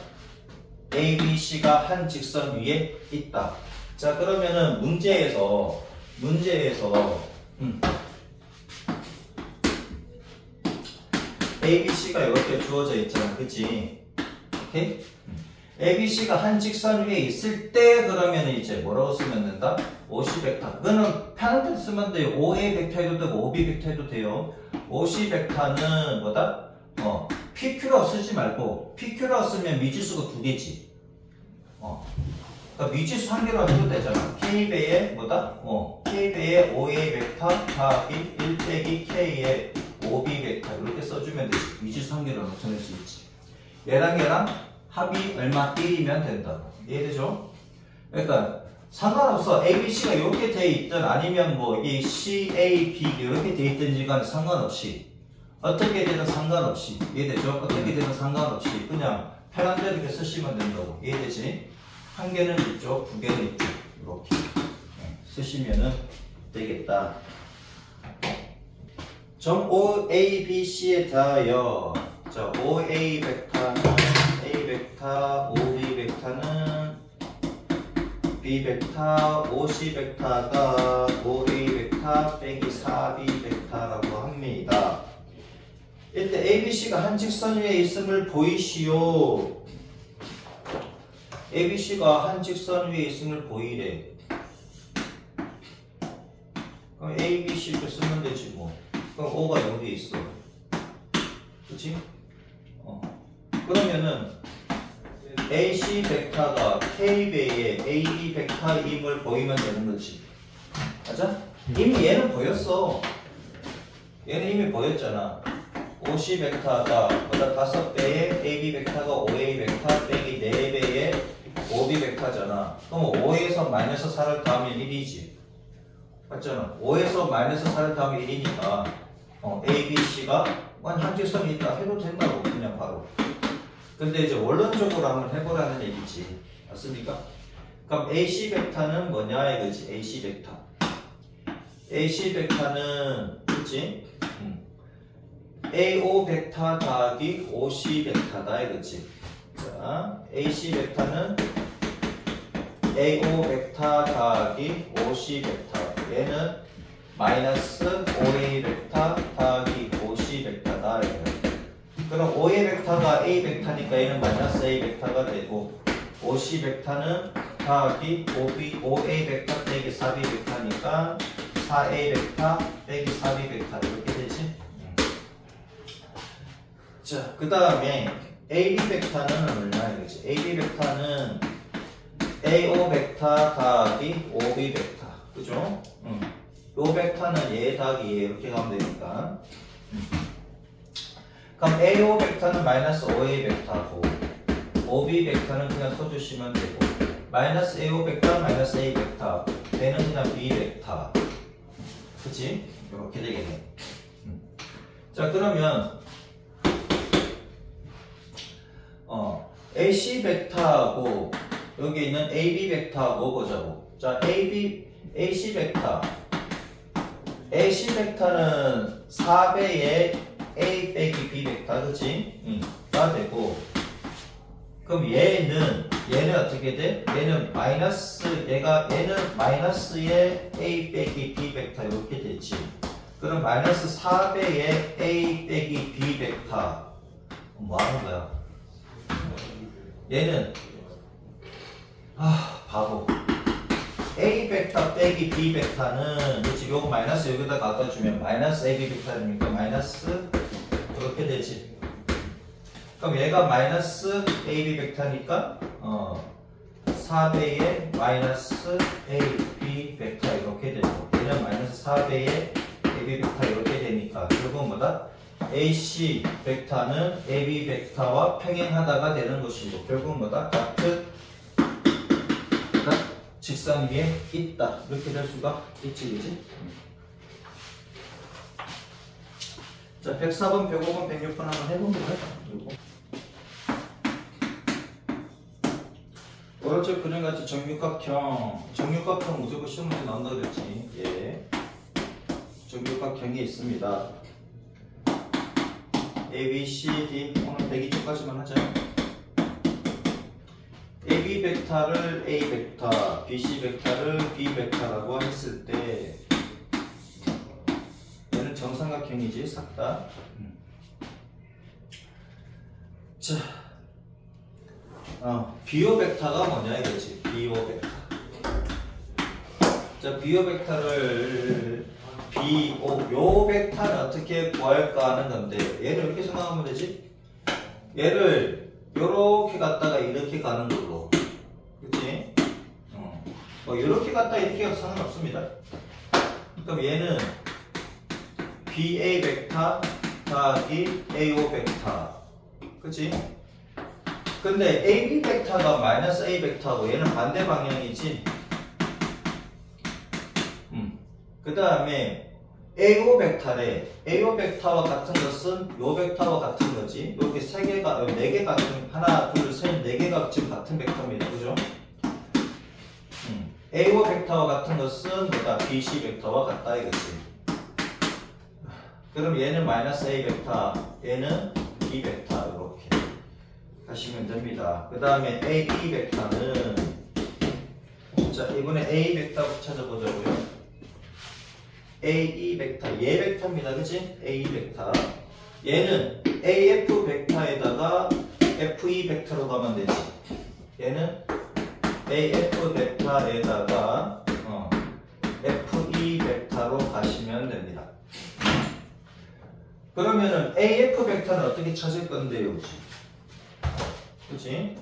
A, B, C가 한 직선 위에 있다. 자, 그러면은 문제에서 A, B, C가 이렇게 주어져 있잖아. 그치? 오케이? A, B, C가 한 직선 위에 있을 때 그러면 이제 뭐라고 쓰면 된다? OC 벡터. 그거는 편할 때 쓰면 돼요. OA 벡터 해도 되고 OB 벡터 해도 돼요. OC 벡터는 뭐다? PQ라고 쓰지 말고 PQ라고 쓰면 미지수가 두 개지. 그러니까 미지수 한 개로 해도 되잖아. K배의 뭐다? K배의 OA 벡터 더하기 1 빼기 K의 OB 벡터 이렇게 써주면 되지. 미지수 한 개로 나타낼 수 있지. 얘랑 합이 얼마? 1이면 된다고. 이해되죠? 그러니까 상관없어. A, B, C가 이렇게 돼 있든 아니면 뭐 이 C, A, B 이렇게 돼 있든지 간에 상관없이 어떻게 되든 상관없이 이해되죠? 어떻게 되든 상관없이 그냥 편한 대로 이렇게 쓰시면 된다고. 이해되지? 한 개는 이쪽, 두 개는 이쪽. 이렇게 쓰시면은 되겠다. 점 O, A, B, C에 대하여 자, OA 벡터는 A 벡터, OB 벡터는 B 벡터, OC 벡터가 OA 벡터 빼기 4B 벡터라고 합니다. 이때 ABC가 한 직선 위에 있음을 보이시오. ABC가 한 직선 위에 있음을 보이래. 그럼 ABC 이렇게 쓰면 되지 뭐. 그럼 O가 여기 있어. 그치? 그러면은 AC 벡터가 K배의 AB 벡터임을 보이면 되는 거지. 맞아? 이미 얘는 보였어. 얘는 이미 보였잖아. OC 벡터가 보다 5배의 AB 벡터가 OA 벡터 빼기 4배의 OB 벡터잖아. 그럼 5에서 마이너스 4를 더하면 1이지. 맞잖아. 5에서 마이너스 4를 더하면 1이니까 A, B, C가 한 직선이 있다 해도 된다고 그냥 바로. 근데 이제 원론적으로 한번 해보라는 얘기지. 맞습니까? 그럼 AC 벡터는 뭐냐 이거지. AC 벡터. AC 벡터는 그치? AO 벡터 더하기 OC 벡터다 이거지. 자, AC 벡터는 AO 벡터 더하기 OC 벡터. 얘는 마이너스 OA 벡터 더하기 OC 벡터다 이거야. 그럼 OA 벡터가 A 벡터니까 얘는 마이너스 A 벡터가 되고 OC 벡터는 더하기 OA 벡터 빼기 4B 벡터니까 4A 벡터 빼기 4B 벡터 이렇게 되지. 자, 그 다음에 AB 벡터는 얼마나 이거지? AB 벡터는 AO 벡터 더하기 OB 벡터. 그죠? 요 벡터는 얘 더하기 얘 이렇게 가면 되니까. 그럼 AO 벡터는 마이너스 OA 벡터고 OB 벡터는 그냥 써주시면 되고 마이너스 AO 벡터 마이너스 A 벡터 얘는 그냥 B 벡터. 그치? 이렇게 되겠네. 자, 그러면 AC 벡터하고 여기 있는 AB 벡터하고 보자고. 자, AC 벡터. AC 벡터는 4배의 A 빼기 B 벡터, 그치? 가 되고. 그럼 얘는 어떻게 돼? 얘는 얘는 마이너스의 A 빼기 B 벡터 이렇게 되지. 그럼 마이너스 4배의 A 빼기 B 벡터. 뭐 하는 거야? 얘는 바보. A 벡터 빼기 B 벡터는 그치? 요거 마이너스 여기다 갖다 주면 마이너스 AB 벡터니까 마이너스 그렇게 되지. 그럼 얘가 마이너스 AB 벡터니까 4배의 마이너스 AB 벡터 이렇게 되고 얘는 마이너스 4배의 AB 벡터 이렇게 되니까 결국은 뭐다? AC 벡터는 AB 벡터와 평행하다가 되는 것이고 결국은 뭐다? 같은 직선 위에 있다. 이렇게 될 수가 있지, 그지? 자, 104번, 105번, 106번 한번 해보면 돼. 오른쪽 그림같이 정육각형 무조건 시험 문제 나온다 그랬지. 예. 정육각형이 있습니다. A, B, C, D 오늘 102초까지만 하자. AB 벡터를 A 벡터, BC 벡터를 B 벡터라고 했을 때 얘는 정삼각형이지, 싹 다. 자, BO 벡터가 뭐냐 이거지. BO 벡터. 자, BO 벡터를 요 벡터는 어떻게 구할까 하는 건데 얘를 이렇게 생각하면 되지. 얘를 요렇게 갔다가 이렇게 가는 걸로. 그치? 요렇게 갔다 이렇게 가도 상관없습니다. 그럼 얘는 BA 벡터 더하기 AO 벡터. 그치? 근데 AB 벡터가 마이너스 A 벡터고 얘는 반대 방향이지. 그 다음에 AO 벡터래. AO 벡터와 같은 것은 요 벡터와 같은 거지. 여기 세 개가, 네 개가 같은, 하나, 둘, 셋, 네 개가 지금 같은 벡터입니다. 그죠? AO 벡터와 같은 것은 뭐다? BC 벡터와 같다 이거지. 그럼 얘는 마이너스 A 벡터, 얘는 B 벡터 이렇게 하시면 됩니다. 그 다음에 AB 벡터는 자 이번에 A 벡터 찾아보자고요. AE 벡터, 얘 벡터입니다. 그치? AE 벡터. 얘는 AF 벡터에다가 FE 벡터로 가면 되지. 얘는 AF 벡터에다가 FE 벡터로 가시면 됩니다. 그러면은 AF 벡터는 어떻게 찾을 건데요? 그치?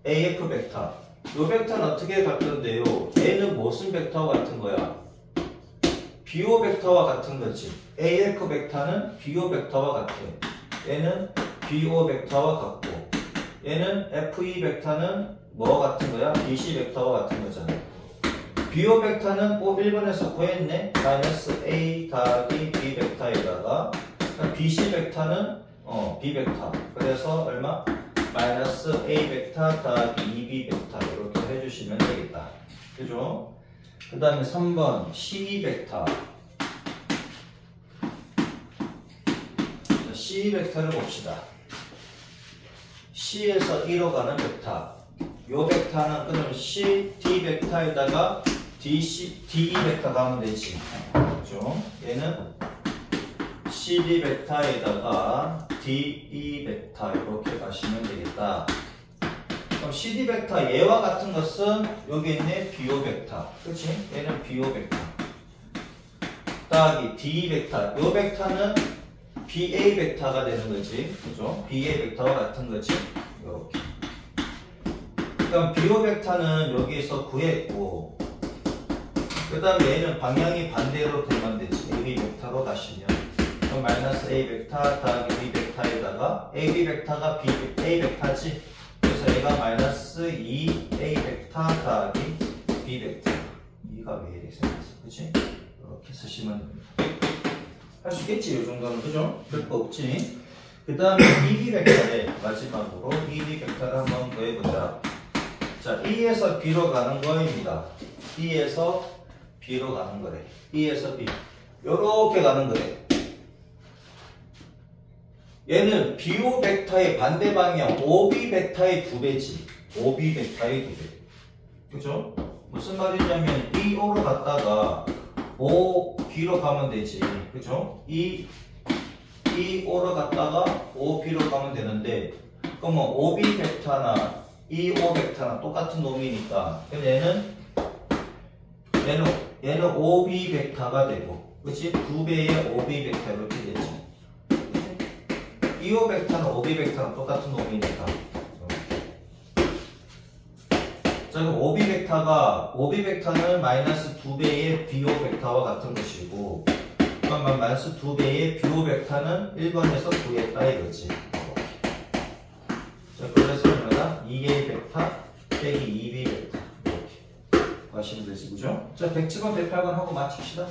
AF 벡터. 요 벡터는 어떻게 갈 건데요? 얘는 무슨 벡터와 같은 거야? BO 벡터와 같은 거지. AF 벡터는 BO 벡터와 같아. 얘는 BO 벡터와 같고, 얘는 FE 벡터는 뭐 같은 거야? BC 벡터와 같은 거잖아. BO 벡터는 1번에서 구했네. 마이너스 A 더하기 B 벡터에다가 BC 벡터는 B 벡터. 그래서 얼마? 마이너스 A 벡터 더하기 2B 벡터 이렇게 해주시면 되겠다. 그죠? 그 다음에 3번 C 벡터. C 벡터를 봅시다. C에서 1로 가는 벡터. 요 벡터는 그럼 C, D 벡터에다가 DC, DE 벡터 가면 되지. 그죠? 얘는 CD 벡터에다가 DE 벡터 이렇게 가시면 되겠다. 그럼 CD 벡터 얘와 같은 것은 여기 있네 BO 벡터. 그치? 얘는 BO 벡터. 더하기 DE 벡터. 요 벡터는 BA 벡터가 되는 거지. 그죠? BA 벡터와 같은 거지. 이렇게. 그럼 BO 벡터는 여기에서 구했고, 그 다음에 얘는 방향이 반대로 되면 되지. AB 벡터로 가시면. 그럼 마이너스 A 벡터 더하기 B 벡터에다가 AB 벡터가 A 벡터지. 그래서 얘가 마이너스 2A 벡터 더하기 B 벡터. 이가 왜 이렇게 생겼어? 그치? 이렇게 쓰시면 됩니다. 할 수 있겠지, 이 정도는. 그죠? 별거 없지. 그 다음에 EB 벡터에 마지막으로 EB 벡터를 한번 더 해보자. 자, E에서 B로 가는 거입니다. E에서 B로 가는 거래. E에서 B. 요렇게 가는 거래. 얘는 BO 벡터의 반대 방향 OB 벡터의 2배지. OB 벡터의 2배. 그죠? 무슨 말이냐면 EO로 갔다가 OB로 가면 되지. 그죠? EO로 갔다가 OB로 가면 되는데, 그러면 OB 벡터나 EO 벡터나 똑같은 놈이니까 얘는 OB 벡터가 되고, 그치? 2배의 OB 벡터 이렇게 되지. EO 벡터는 OB 벡터랑 똑같은 놈이니까. 자, 그럼 OB 벡터는 마이너스 2배의 BO 벡터와 같은 것이고, 그럼 마이너스 2배의 BO 벡터는 1번에서 구했다 이거지. 자, 그래서 얼마나? 2A 벡터 빼기 2B 벡터. 이렇게 하시면 되지, 그죠? 자, 107번 108번 하고 마칩시다.